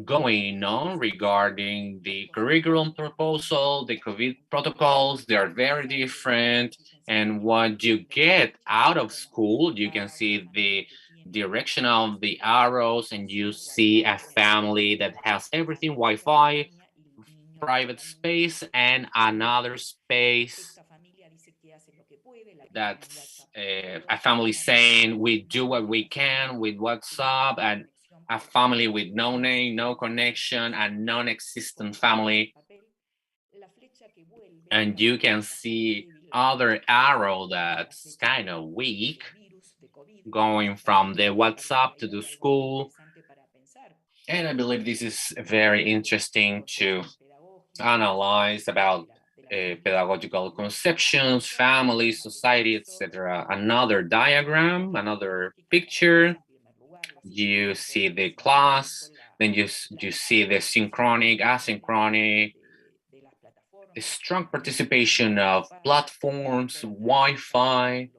Speaker 1: going on regarding the curriculum proposal, the COVID protocols. They are very different. And what you get out of school, you can see the direction of the arrows, and you see a family that has everything, Wi-Fi, private space, and another space that's a family saying we do what we can with WhatsApp, and a family with no name, no connection, a non-existent family. And you can see other arrow that's kind of weak, going from the WhatsApp to the school. And I believe this is very interesting to analyze about pedagogical conceptions, family, society, etc. Another diagram, another picture. You see the class, then you see the synchronic, asynchronic, the strong participation of platforms, Wi-Fi,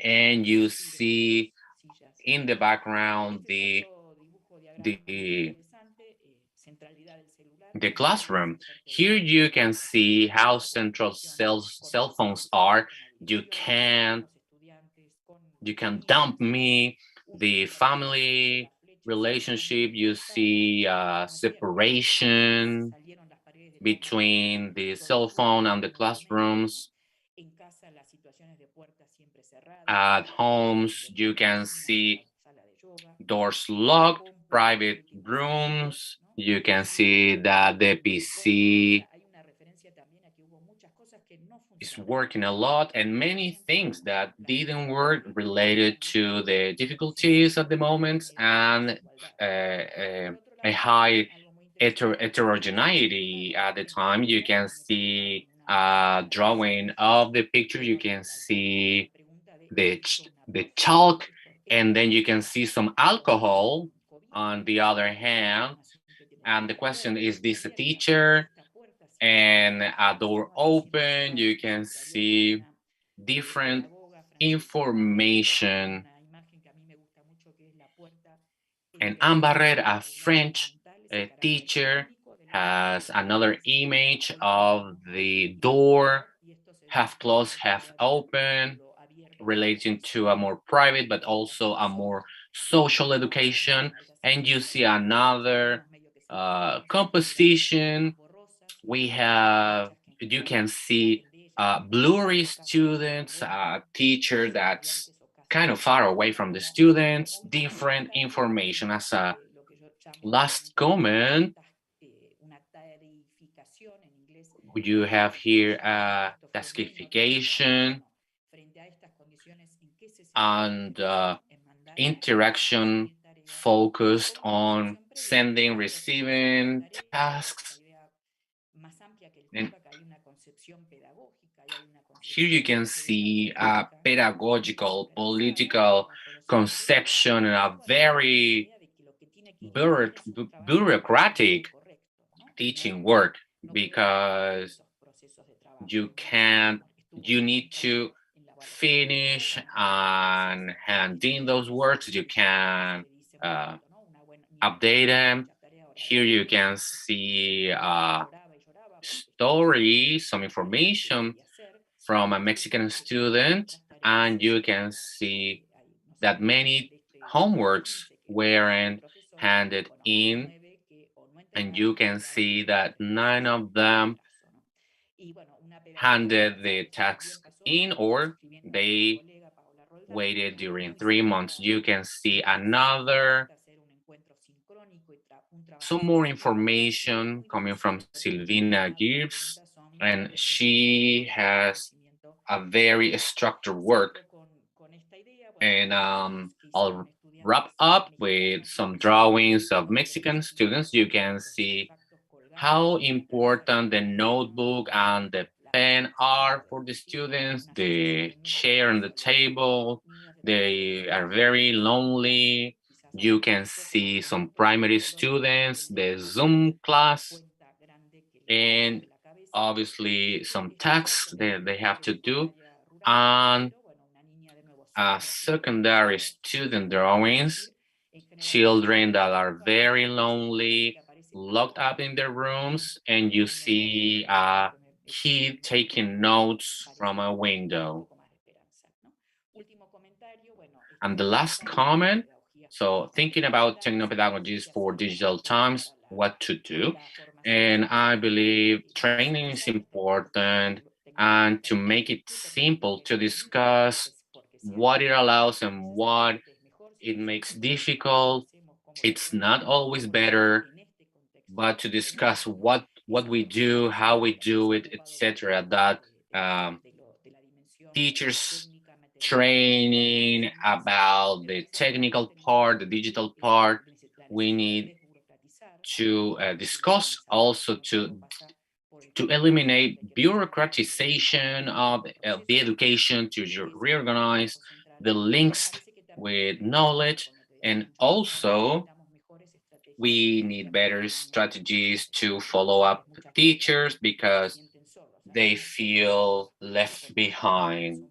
Speaker 1: and you see in the background the the classroom. Here you can see how central cell phones are. You can dump me the family relationship. You see separation between the cell phone and the classrooms. At homes, you can see doors locked, private rooms. You can see that the PC is working a lot, and many things that didn't work related to the difficulties at the moment, and a high heterogeneity at the time. You can see a drawing of the picture. You can see the chalk, and then you can see some alcohol on the other hand. And the question is this a teacher? And a door open, you can see different information. And Anne Barrette, a French teacher, has another image of the door, half closed, half open, relating to a more private but also a more social education. And you see another composition. We have, you can see blurry students, a teacher that's kind of far away from the students, different information. As a last comment, you have here a taskification and interaction focused on sending, receiving tasks. And here you can see a pedagogical, political conception and a very bureaucratic teaching work, because you need to finish and hand in those works. You can update them. Here you can see story, some information from a Mexican student, and you can see that many homeworks weren't handed in, and you can see that 9 of them handed the task in, or they waited during 3 months. You can see another, some more information coming from Silvina Gibbs, and she has a very structured work. And I'll wrap up with some drawings of Mexican students. You can see how important the notebook and the pen are for the students, the chair and the table. They are very lonely. You can see some primary students, the Zoom class, and obviously some tasks that they have to do, and secondary student drawings, children that are very lonely, locked up in their rooms, and you see a kid taking notes from a window. And the last comment, so thinking about technopedagogies for digital times, what to do. And I believe training is important, and to make it simple to discuss what it allows and what it makes difficult. It's not always better, but to discuss what we do, how we do it, etc. That um, teachers training about the technical part, the digital part. We need to discuss also to eliminate bureaucratization of the education, to reorganize the links with knowledge, and also we need better strategies to follow up the teachers because they feel left behind.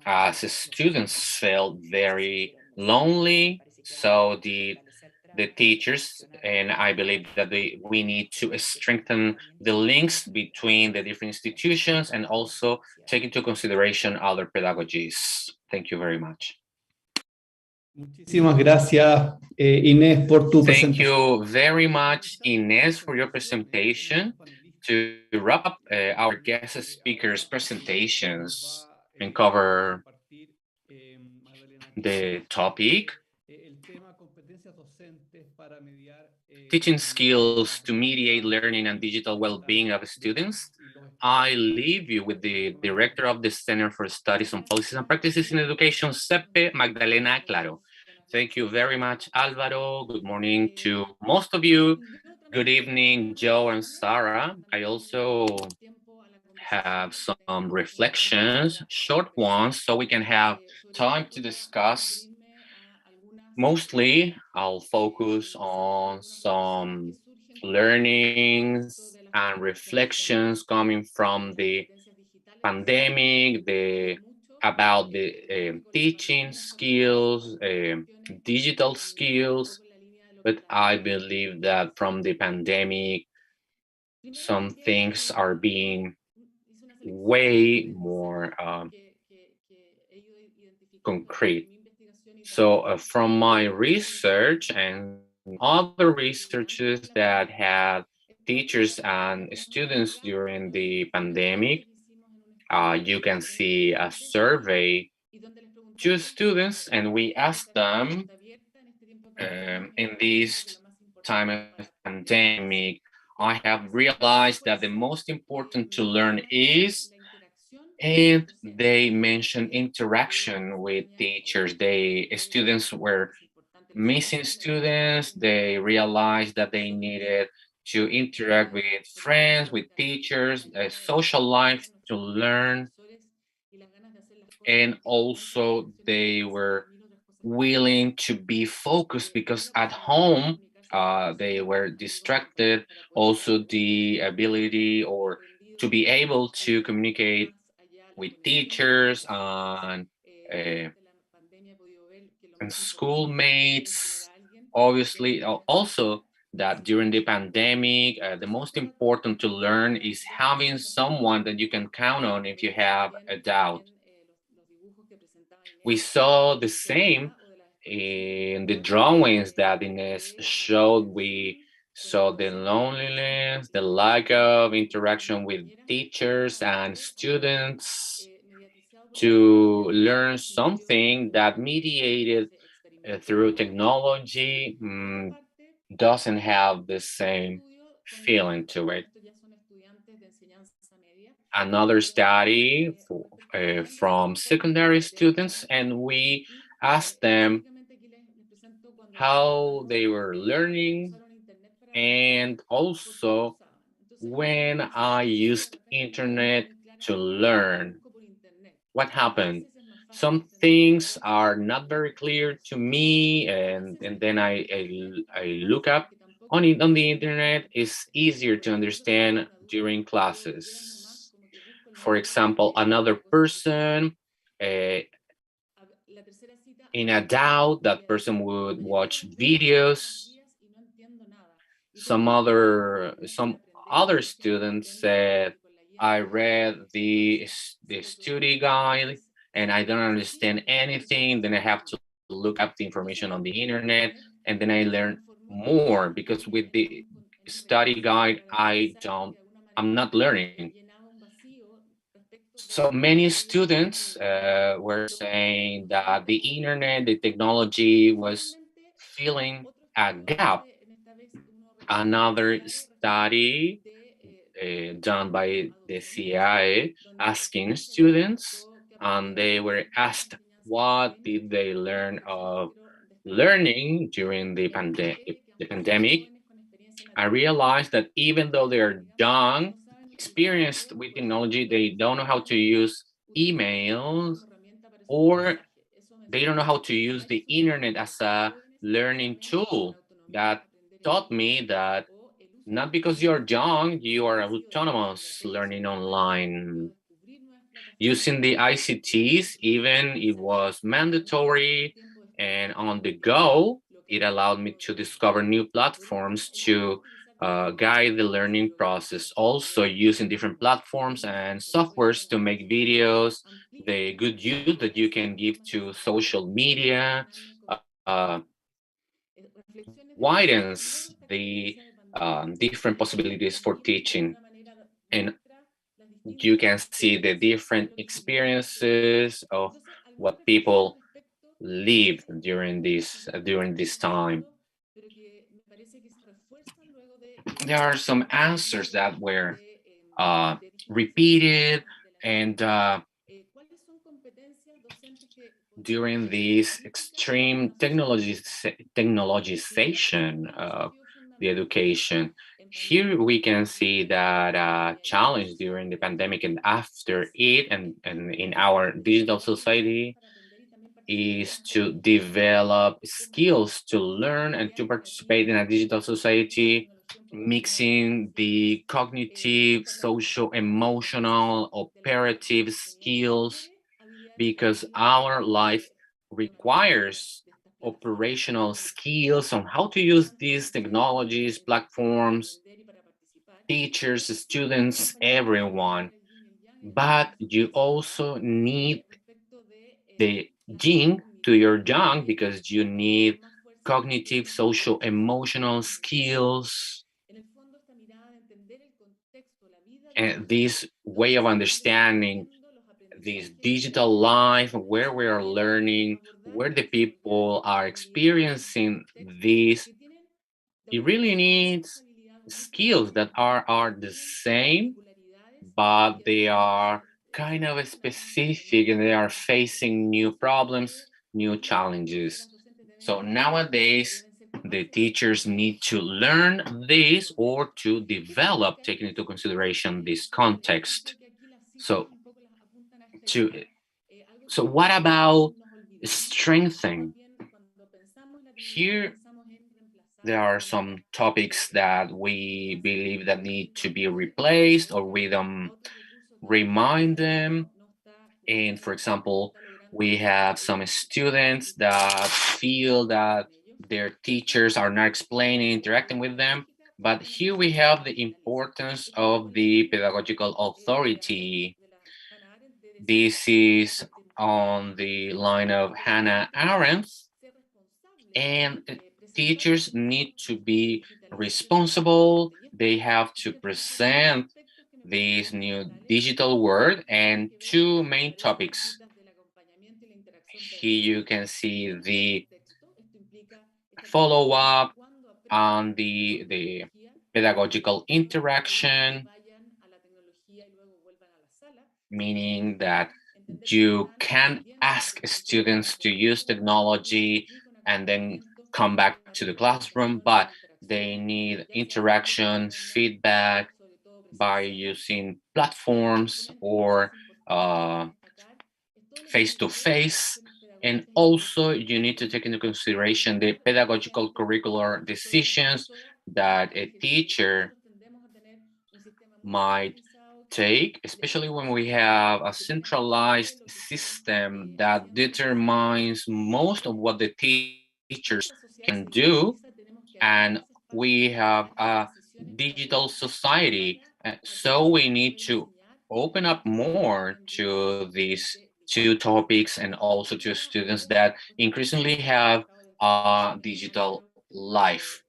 Speaker 1: As students felt very lonely, so the teachers, and I believe that we need to strengthen the links between the different institutions and also take into consideration other pedagogies. Thank you very much.
Speaker 7: Muchísimas gracias, Inés, por tu
Speaker 1: Thank
Speaker 7: presentación.
Speaker 1: you very much, Inés, for your presentation. To wrap up our guest speakers' presentations and cover the topic, teaching skills to mediate learning and digital well-being of students, I leave you with the director of the Center for Studies on Policies and Practices in Education, CEPE, Magdalena Claro. Thank you very much, Alvaro. Good morning to most of you. Good evening, Joe and Sarah. I also have some reflections, short ones, so we can have time to discuss. Mostly, I'll focus on some learnings and reflections coming from the pandemic, about the teaching skills, digital skills. But I believe that from the pandemic, some things are being way more concrete. So from my research and other researches that had teachers and students during the pandemic, you can see a survey to students, and we asked them in this time of pandemic, I have realized that the most important to learn is, and they mentioned interaction with teachers. Students were missing students. They realized that they needed to interact with friends, with teachers, a social life to learn. And also they were willing to be focused because at home they were distracted. Also the ability or to be able to communicate with teachers uh, and schoolmates. Obviously, also that during the pandemic, the most important to learn is having someone that you can count on if you have a doubt. We saw the same in the drawings that Ines showed. We saw the loneliness, the lack of interaction with teachers and students to learn something that mediated through technology doesn't have the same feeling to it. Another study from secondary students, and we asked them how they were learning, and also when I used internet to learn. What happened? Some things are not very clear to me, and then I look up on it on the internet. It's easier to understand during classes. For example, another person uh, in a doubt, that person would watch videos. Some other students said, I read the study guide and I don't understand anything. Then I have to look up the information on the internet, and then I learn more, because with the study guide, I'm not learning. So many students were saying that the internet, the technology was filling a gap. Another study done by the CIA asking students, and they were asked what did they learn of learning during the pandemic. I realized that even though they're young, experienced with technology, they don't know how to use emails, or they don't know how to use the internet as a learning tool. That taught me that not because you're young, you are autonomous learning online. Using the ICTs, even it was mandatory and on the go, it allowed me to discover new platforms to guide the learning process. Also using different platforms and softwares to make videos, the good use that you can give to social media uh, widens the different possibilities for teaching. And you can see the different experiences of what people lived during this time. There are some answers that were uh, repeated, and during this extreme technologization of the education. Here we can see that challenge during the pandemic and after it, and in our digital society, is to develop skills to learn and to participate in a digital society, mixing the cognitive, social, emotional, operative skills, because our life requires operational skills on how to use these technologies, platforms, teachers, students, everyone. But you also need the yin to your yang, because you need cognitive, social, emotional skills. And this way of understanding this digital life, where we are learning, where the people are experiencing this, it really needs skills that are the same, but they are kind of specific, and they are facing new problems, new challenges. So nowadays, the teachers need to learn this or to develop, taking into consideration this context. So to so what about strengthening? Here there are some topics that we believe that need to be replaced, or we don't remind them. And for example, we have some students that feel that their teachers are not explaining, interacting with them. But here we have the importance of the pedagogical authority. This is on the line of Hannah Arendt, and teachers need to be responsible. They have to present this new digital world, and two main topics. Here you can see the follow-up on the pedagogical interaction, meaning that You can ask students to use technology and then come back to the classroom, but they need interaction, feedback by using platforms or face-to-face. And also you need to take into consideration the pedagogical curricular decisions that a teacher might take, especially when we have a centralized system that determines most of what the teachers can do. And we have a digital society. So we need to open up more to these two topics and also to students that increasingly have a digital life.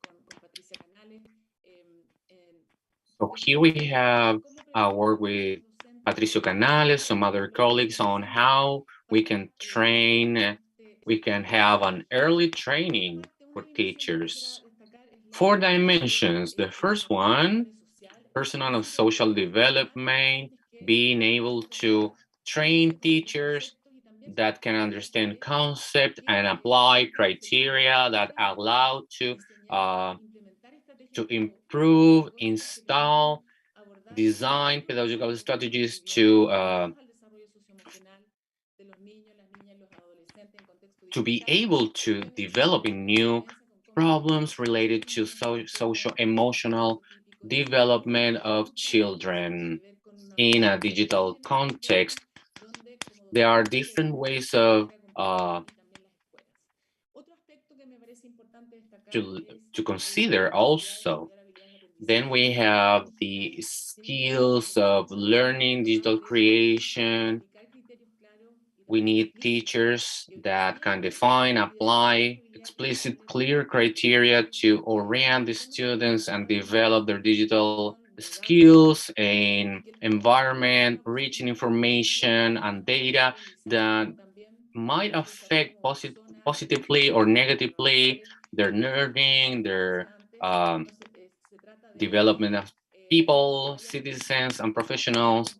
Speaker 1: So here we have work with Patricio Canales, some other colleagues on how we can train, we can have an early training for teachers. 4 dimensions. The first one, personal and social development, being able to train teachers that can understand concept and apply criteria that allow to improve, install, design pedagogical strategies to be able to develop in new problems related to social emotional development of children in a digital context. There are different ways of to consider also. Then we have the skills of learning, digital creation. We need teachers that can define, apply explicit, clear criteria to orient the students and develop their digital skills in environment, reaching information and data that might affect positively or negatively their learning, their development of people, citizens, and professionals.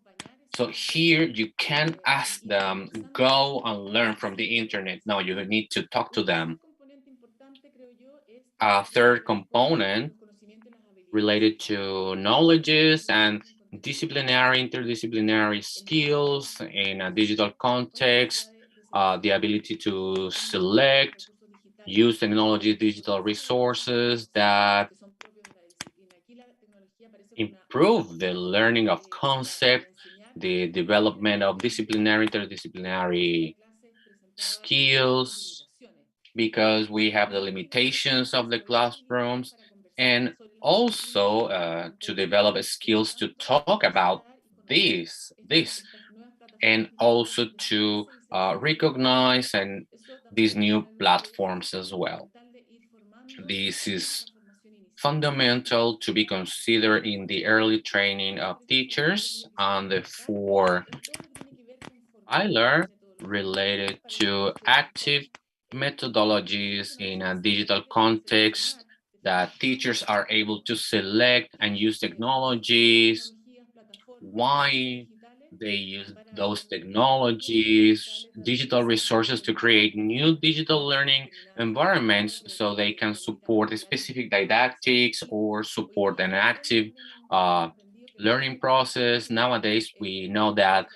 Speaker 1: So here you can ask them, go and learn from the internet. No, you need to talk to them. A third component related to knowledges and disciplinary, interdisciplinary skills in a digital context, the ability to select, use technology, digital resources that improve the learning of concept, the development of disciplinary, interdisciplinary skills, because we have the limitations of the classrooms, and also to develop skills to talk about this, and also to recognize and these new platforms as well. This is fundamental to be considered in the early training of teachers, and the 4 I learned related to active methodologies in a digital context that teachers are able to select and use technologies, why they use those technologies, digital resources to create new digital learning environments so they can support specific didactics or support an active uh, learning process. Nowadays, we know that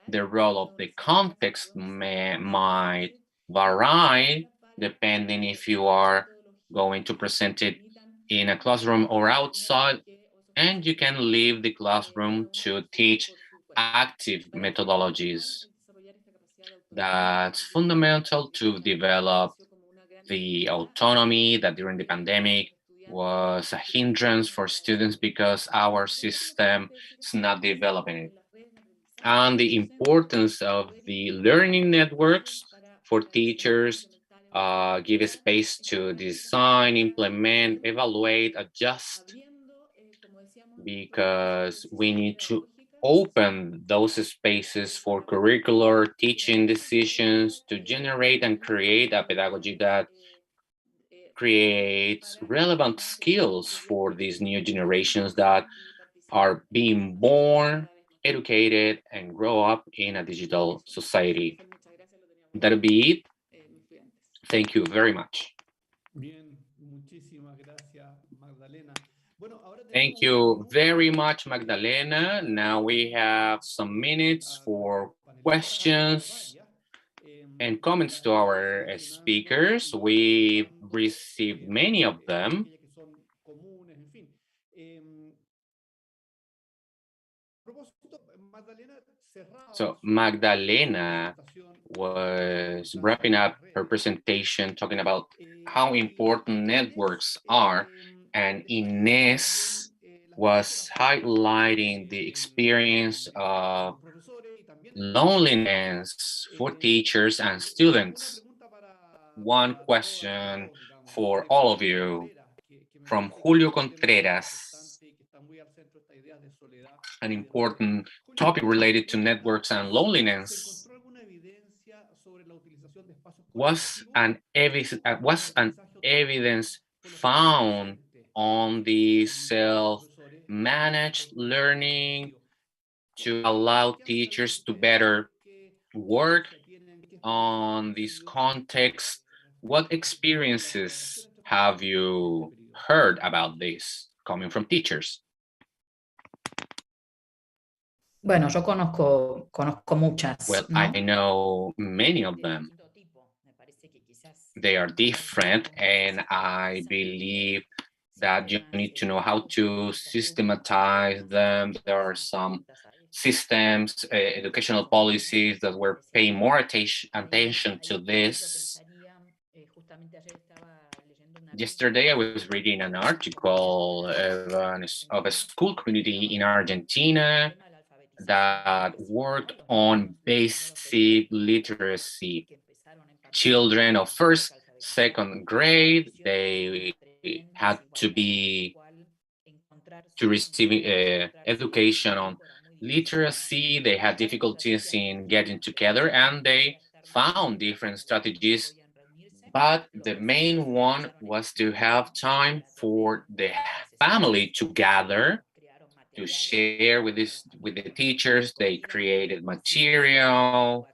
Speaker 1: the role of the context might vary depending if you are going to present it in a classroom or outside, and you can leave the classroom to teach active methodologies. That's fundamental to develop the autonomy that during the pandemic was a hindrance for students because our system is not developing it. And the importance of the learning networks for teachers, give a space to design, implement, evaluate, adjust, because we need to open those spaces for curricular teaching decisions to generate and create a pedagogy that creates relevant skills for these new generations that are being born educated and grow up in a digital society. That'll be it. Thank you very much. Thank you very much, Magdalena. Now we have some minutes for questions and comments to our speakers. We received many of them. So Magdalena was wrapping up her presentation talking about how important networks are, and Ines was highlighting the experience of loneliness for teachers and students. One question for all of you from Julio Contreras, an important topic related to networks and loneliness. Was an evidence found on the self-managed learning to allow teachers to better work on this context? What experiences have you heard about this coming from teachers?
Speaker 8: Bueno, yo conozco muchas,
Speaker 1: Well,
Speaker 8: ¿no?
Speaker 1: I know many of them. They are different, and I believe that you need to know how to systematize them. There are some systems, educational policies that were paying more attention to this. Yesterday, I was reading an article of a school community in Argentina that worked on basic literacy. Children of first, second grade, they had to receive education on literacy. They had difficulties in getting together, and they found different strategies, but the main one was to have time for the family to gather, to share with the teachers. They created material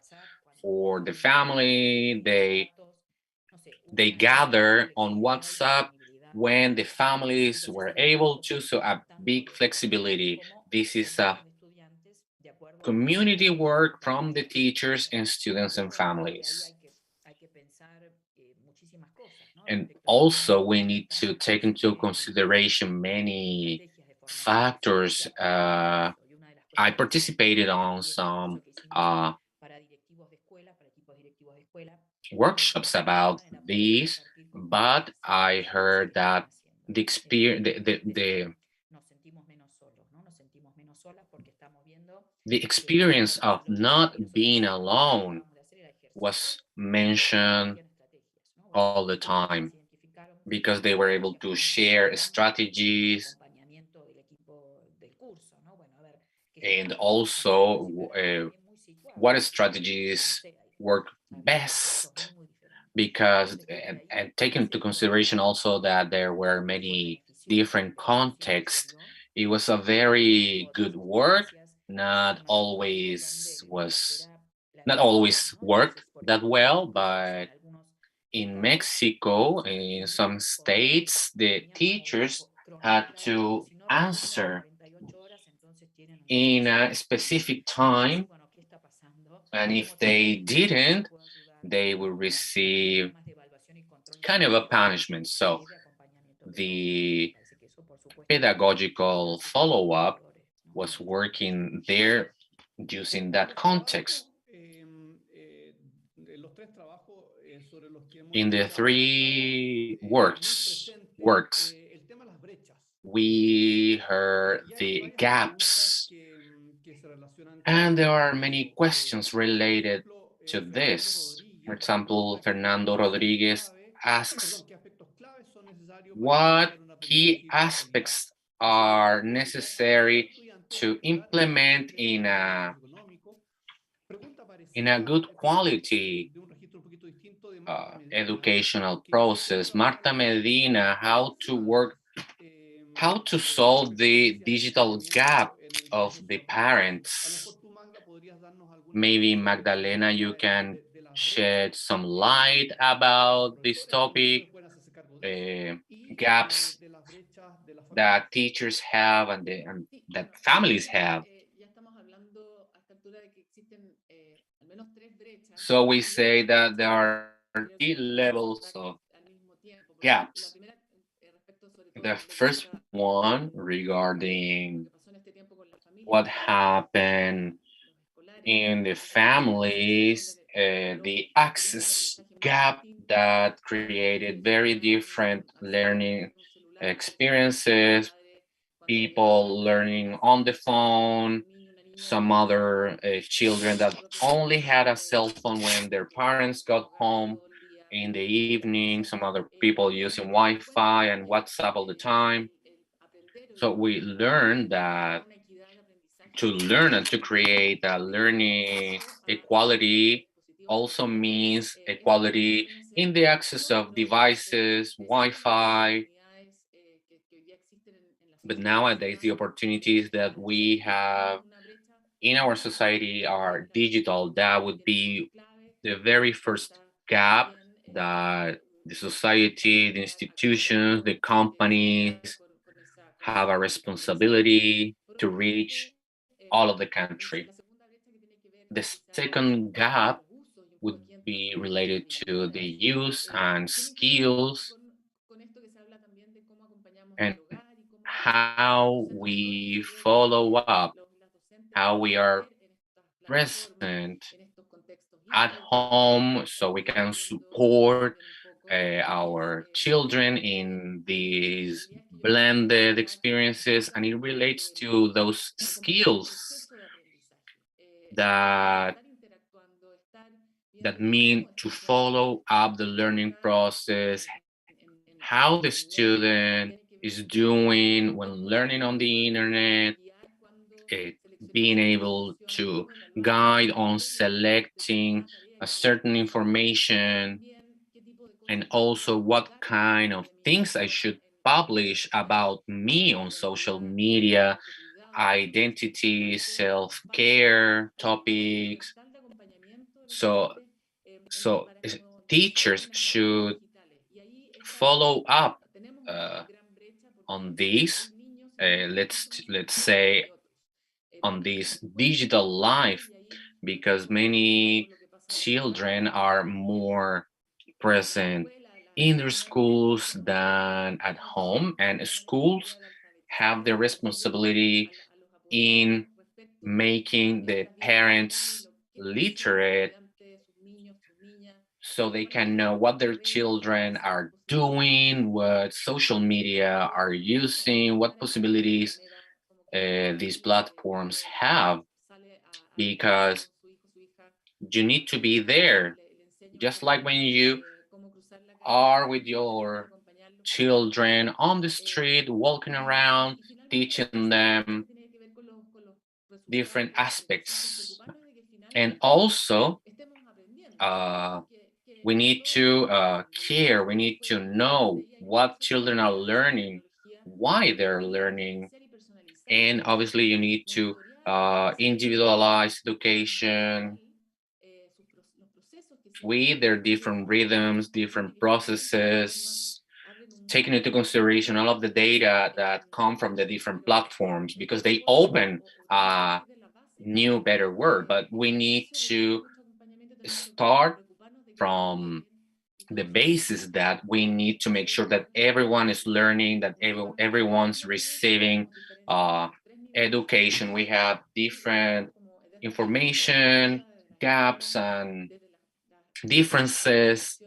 Speaker 1: for the family. They gather on WhatsApp when the families were able to, so a big flexibility. This is a community work from the teachers and students and families. And also we need to take into consideration many factors. I participated on some workshops about these, but I heard that the experience of not being alone was mentioned all the time, because they were able to share strategies and also what strategies work best, because and taking into consideration also that there were many different contexts. It was a very good work, not always worked that well, but in Mexico, in some states, the teachers had to answer in a specific time, and if they didn't, they will receive kind of a punishment. So the pedagogical follow-up was working there using that context. In the three works, we heard the gaps, and there are many questions related to this. For example, Fernando Rodriguez asks, what key aspects are necessary to implement in a good quality educational process? Marta Medina, how to solve the digital gap of the parents. Maybe Magdalena, you can shed some light about this topic, gaps that teachers have and that families have. So we say that there are three levels of gaps. The first one regarding what happened in the families, the access gap that created very different learning experiences, people learning on the phone, some other children that only had a cell phone when their parents got home in the evening, some other people using Wi-Fi and WhatsApp all the time. So we learned that to learn and to create a learning equality also means equality in the access of devices, Wi-Fi. But nowadays, the opportunities that we have in our society are digital. That would be the very first gap that the society, the institutions, the companies have a responsibility to reach all of the country. The second gap would be related to the use and skills and how we follow up, how we are present at home so we can support our children in these blended experiences. And it relates to those skills that mean to follow up the learning process, how the student is doing when learning on the internet, eh, being able to guide on selecting a certain information, and also what kind of things I should publish about me on social media, identity, self-care topics. So, teachers should follow up uh, on this. Let's say on this digital life, because many children are more present in their schools than at home, and schools have the responsibility in making the parents literate so they can know what their children are doing, what social media are using, what possibilities these platforms have, because you need to be there. Just like when you are with your children on the street, walking around, teaching them different aspects. And also, uh, we need to care, we need to know what children are learning, why they're learning, and obviously you need to individualize education with their different rhythms, different processes, taking into consideration all of the data that come from the different platforms, because they open a new, better world. But we need to start from the basis that we need to make sure that everyone is learning, that everyone's receiving education. We have different information gaps and differences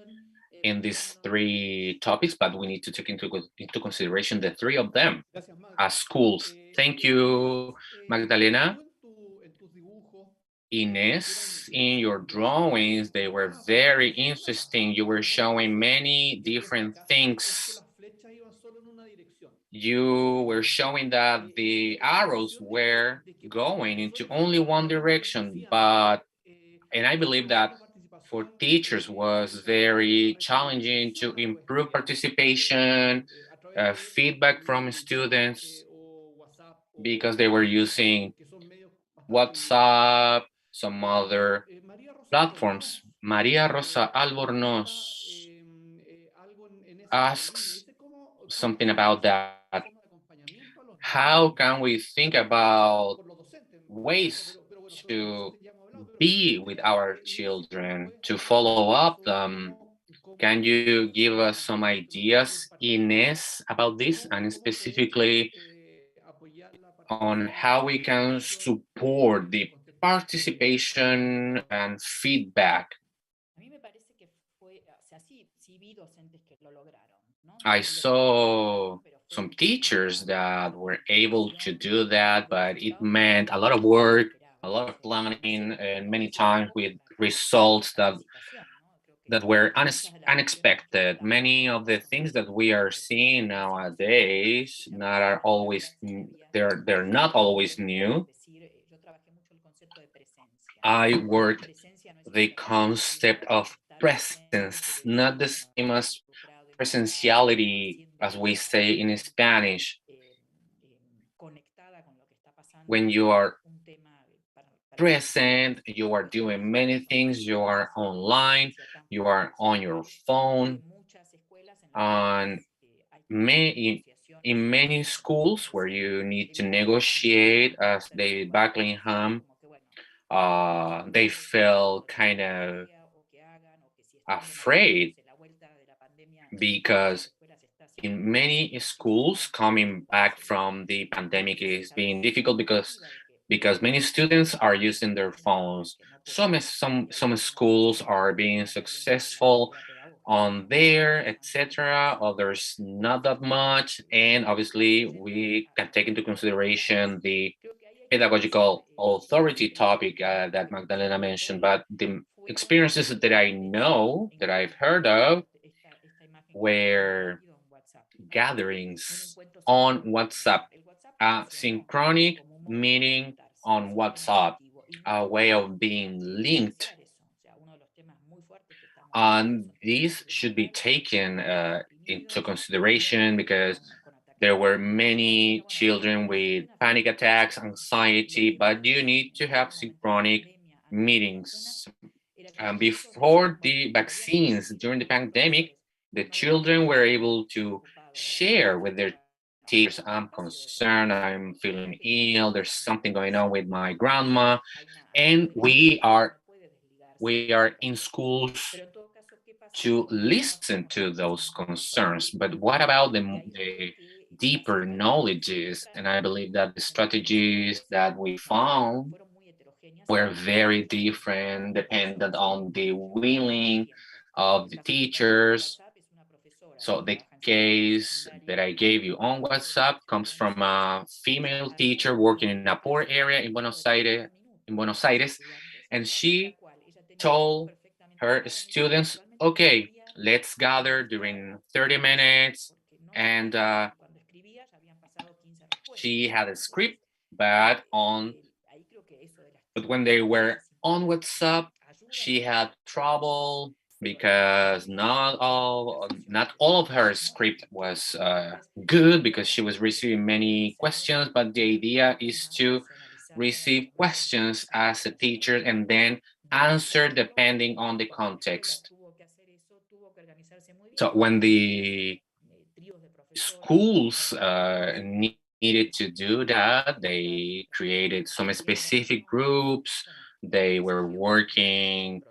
Speaker 1: in these three topics, but we need to take into consideration the three of them as schools. Thank you, Magdalena. Ines, in your drawings, they were very interesting. You were showing many different things. You were showing that the arrows were going into only one direction, but, and I believe that for teachers was very challenging to improve participation, feedback from students. because they were using WhatsApp, some other platforms. Maria Rosa Albornoz asks something about that. How can we think about ways to be with our children, to follow up them? Can you give us some ideas, Ines, about this, and specifically on how we can support the participation and feedback? I saw some teachers that were able to do that, but it meant a lot of work, a lot of planning, and many times with results that were unexpected. Many of the things that we are seeing nowadays not are always they're not always new. I worked the concept of presence, not the same as presentiality as we say in Spanish. When you are present, you are doing many things, you are online, you are on your phone, and in many schools where you need to negotiate, as David Buckingham, they felt kind of afraid because in many schools coming back from the pandemic is being difficult because many students are using their phones. Some schools are being successful on there, etc. Others not that much, and obviously we can take into consideration the pedagogical authority topic that Magdalena mentioned. But the experiences that I know that I've heard of were gatherings on WhatsApp, synchronic meeting on WhatsApp, a way of being linked. And these should be taken into consideration because there were many children with panic attacks, anxiety, but you need to have synchronic meetings. Before the vaccines, during the pandemic, the children were able to share with their teachers, I'm concerned, I'm feeling ill, there's something going on with my grandma. And we are in schools to listen to those concerns. But what about the deeper knowledges? And I believe that the strategies that we found were very different, dependent on the willing of the teachers. So the case that I gave you on WhatsApp comes from a female teacher working in a poor area in Buenos Aires, and she told her students, okay, let's gather during 30 minutes. And she had a script, but when they were on WhatsApp, she had trouble because not all of her script was good because she was receiving many questions. But the idea is to receive questions as a teacher and then answer depending on the context. So when the schools needed to do that, they created some specific groups. They were working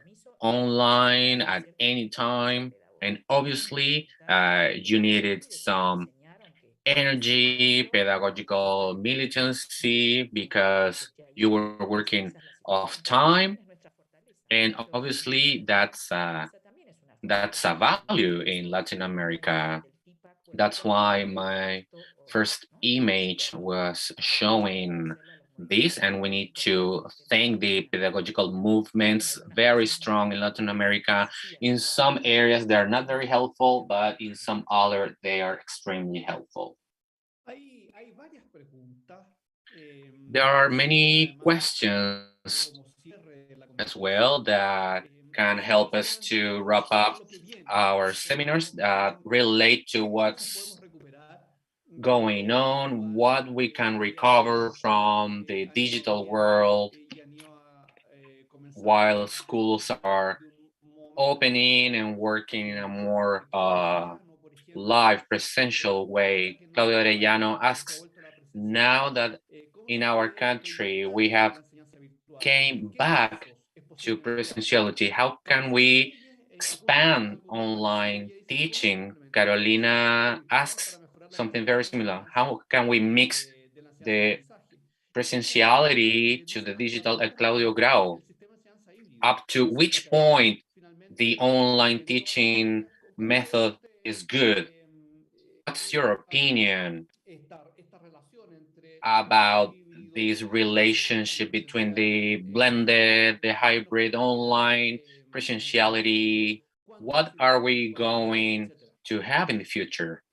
Speaker 1: online at any time. And obviously, you needed some energy, pedagogical militancy, because you were working off time. And obviously, that's a value in Latin America. That's why my first image was showing this, and we need to thank the pedagogical movements, very strong in Latin America. In some areas, they're not very helpful, but in some other, they are extremely helpful. There are many questions as well that can help us to wrap up our seminars that relate to what's going on, what we can recover from the digital world while schools are opening and working in a more live, presential way. Claudio Arellano asks, now that in our country we have came back to presentiality, how can we expand online teaching? Carolina asks something very similar. How can we mix the presentiality to the digital? Claudio Grau, up to which point the online teaching method is good? What's your opinion about this relationship between the blended, the hybrid online presentiality? What are we going to have in the future?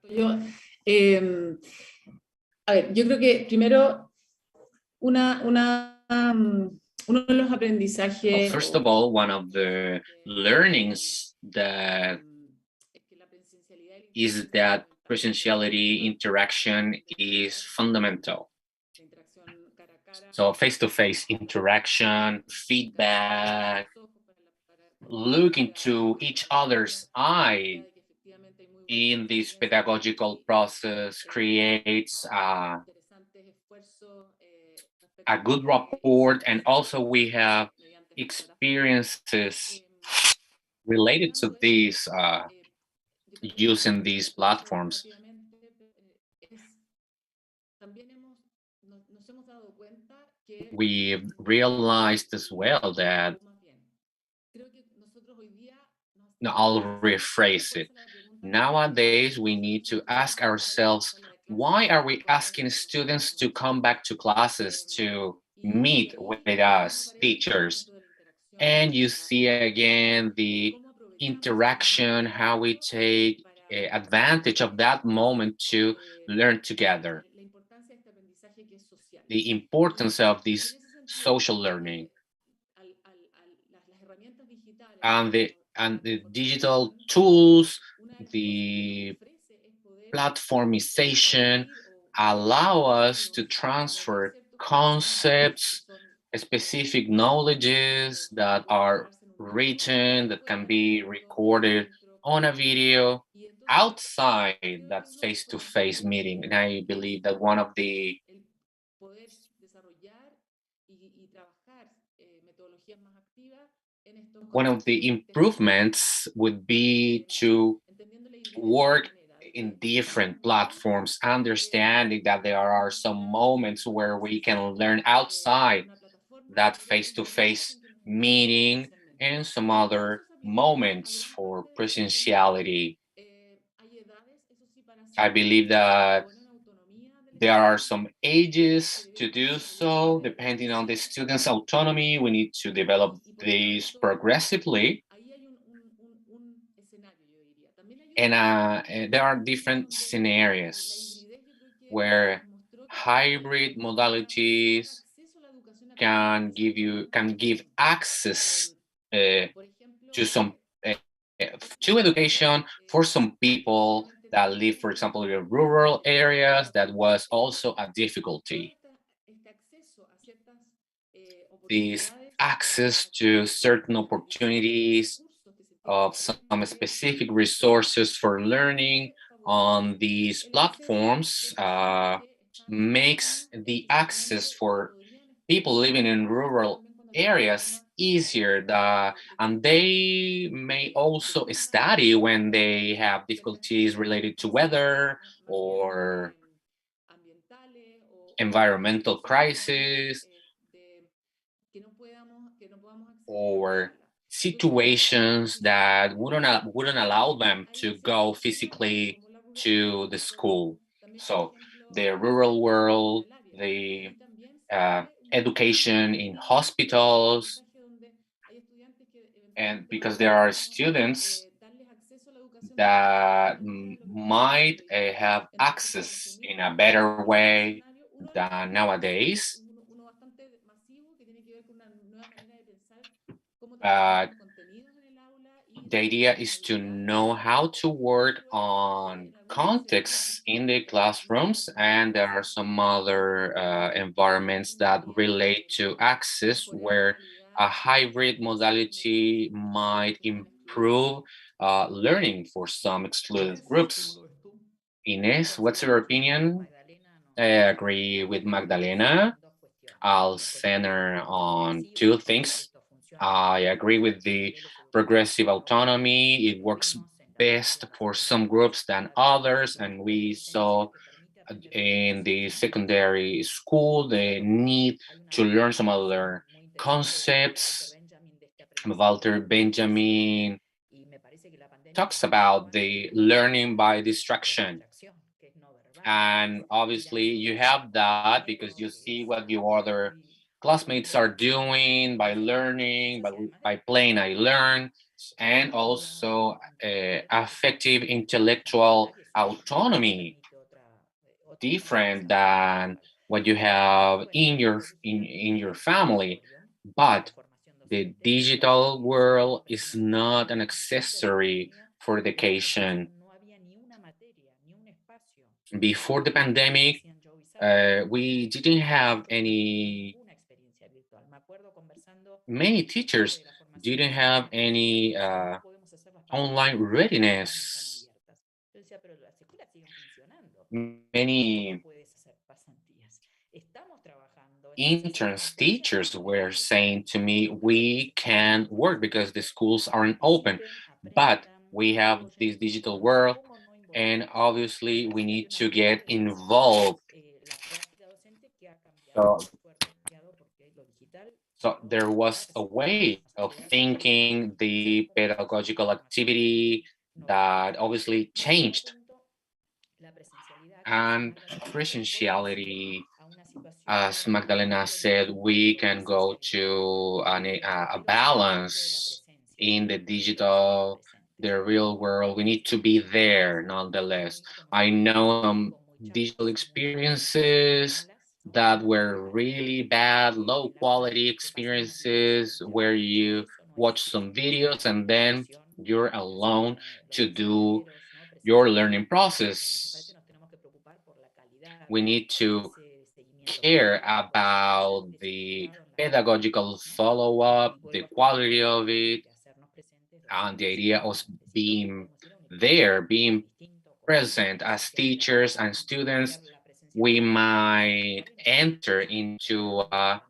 Speaker 8: Yo, a ver, yo creo que primero uno de los
Speaker 1: Well,
Speaker 8: aprendizajes
Speaker 1: first of all, one of the learnings that is that presentiality interaction is fundamental. So face-to-face interaction, feedback, look into each other's eye in this pedagogical process creates a good rapport, and also we have experiences related to these using these platforms. We've realized as well that, no, I'll rephrase it. Nowadays, we need to ask ourselves, why are we asking students to come back to classes to meet with us, teachers? And you see again the interaction, how we take advantage of that moment to learn together. The importance of this social learning and the digital tools, the platformization allow us to transfer concepts, specific knowledges that are written, that can be recorded on a video outside that face-to-face meeting. And I believe that one of the improvements would be to work in different platforms, understanding that there are some moments where we can learn outside that face-to-face meeting and some other moments for presentiality. I believe that there are some ages to do so, depending on the student's autonomy. We need to develop these progressively. And there are different scenarios where hybrid modalities can give access to some uh, to education for some people that live, for example, in rural areas. That was also a difficulty. This access to certain opportunities of some specific resources for learning on these platforms makes the access for people living in rural areas easier, and they may also study when they have difficulties related to weather or environmental crisis or situations that wouldn't allow them to go physically to the school. So the rural world, the education in hospitals, and because there are students that might have access in a better way than nowadays. The idea is to know how to work on contexts in the classrooms, and there are some other environments that relate to access where a hybrid modality might improve learning for some excluded groups. Ines, what's your opinion? I agree with Magdalena. I'll center on two things. I agree with the progressive autonomy. It works best for some groups than others, and we saw in the secondary school the need to learn some other concepts. Walter Benjamin talks about the learning by distraction. And obviously, you have that because you see what your other classmates are doing by learning, by playing, I learn, and also affective intellectual autonomy, different than what you have in your family. But the digital world is not an accessory for education. Before the pandemic, we didn't have many teachers didn't have any online readiness. Many interns teachers were saying to me, we can't work because the schools aren't open, but we have this digital world, and obviously we need to get involved. So there was a way of thinking the pedagogical activity that obviously changed. And presentiality, as Magdalena said, we can go to a balance in the digital, the real world. We need to be there nonetheless. I know some digital experiences that were really bad, low quality experiences where you watch some videos and then you're alone to do your learning process. We need to care about the pedagogical follow-up, the quality of it, and the idea of being there, being present as teachers and students. We might enter into a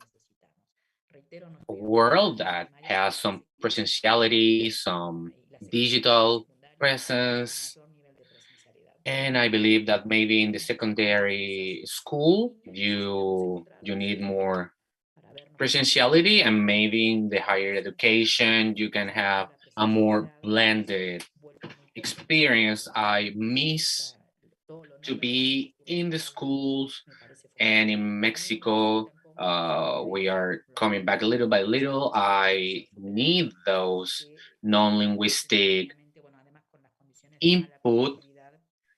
Speaker 1: world that has some presentiality, some digital presence. And I believe that maybe in the secondary school, you need more presentiality, and maybe in the higher education, you can have a more blended experience. I miss to be in the schools, and in Mexico, we are coming back little by little. I need those non-linguistic input,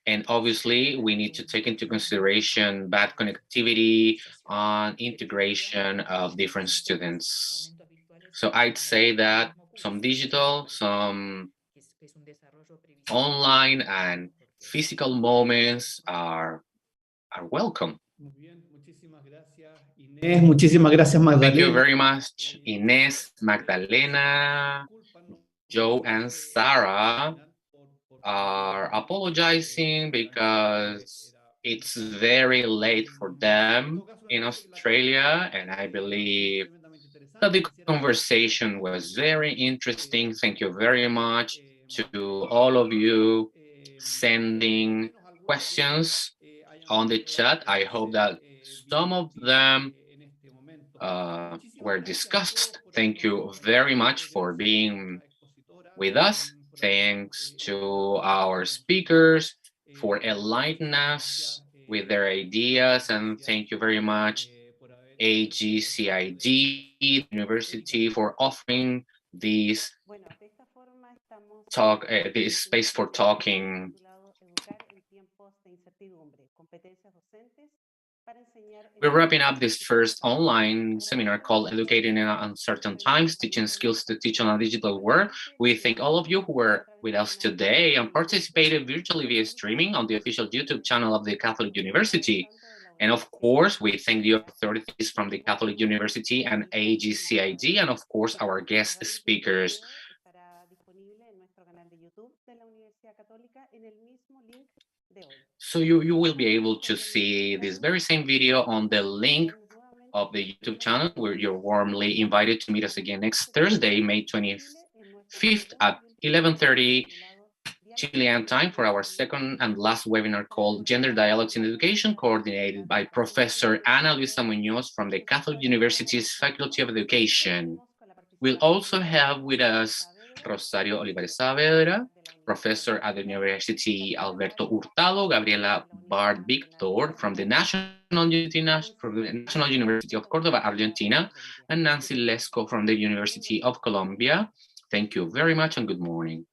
Speaker 1: and obviously we need to take into consideration bad connectivity on integration of different students. So I'd say that some digital, some online, and physical moments are welcome.
Speaker 7: Muchísimas gracias,
Speaker 1: Thank you
Speaker 7: Magdalena.
Speaker 1: very much, Ines, Magdalena, Joe, and Sarah are apologizing because it's very late for them in Australia, and I believe that the conversation was very interesting. Thank you very much to all of you sending questions on the chat. I hope that some of them were discussed. Thank you very much for being with us. Thanks to our speakers for enlightening us with their ideas. And thank you very much, AGCID University, for offering this this space for talking. We're wrapping up this first online seminar called Educating in Uncertain Times, Teaching Skills to Teach on a Digital World. We thank all of you who were with us today and participated virtually via streaming on the official YouTube channel of the Catholic University. And of course, we thank the authorities from the Catholic University and AGCID, and of course, our guest speakers. So you will be able to see this very same video on the link of the YouTube channel, where you're warmly invited to meet us again next Thursday, May 25th at 11:30 Chilean time for our second and last webinar called Gender Dialogues in Education, coordinated by Professor Ana Luisa Muñoz from the Catholic University's Faculty of Education. We'll also have with us Rosario Olivares Saavedra, professor at the University Alberto Hurtado, Gabriela Bard Victor from the National University of Córdoba, Argentina, and Nancy Lesco from the University of Columbia. Thank you very much and good morning.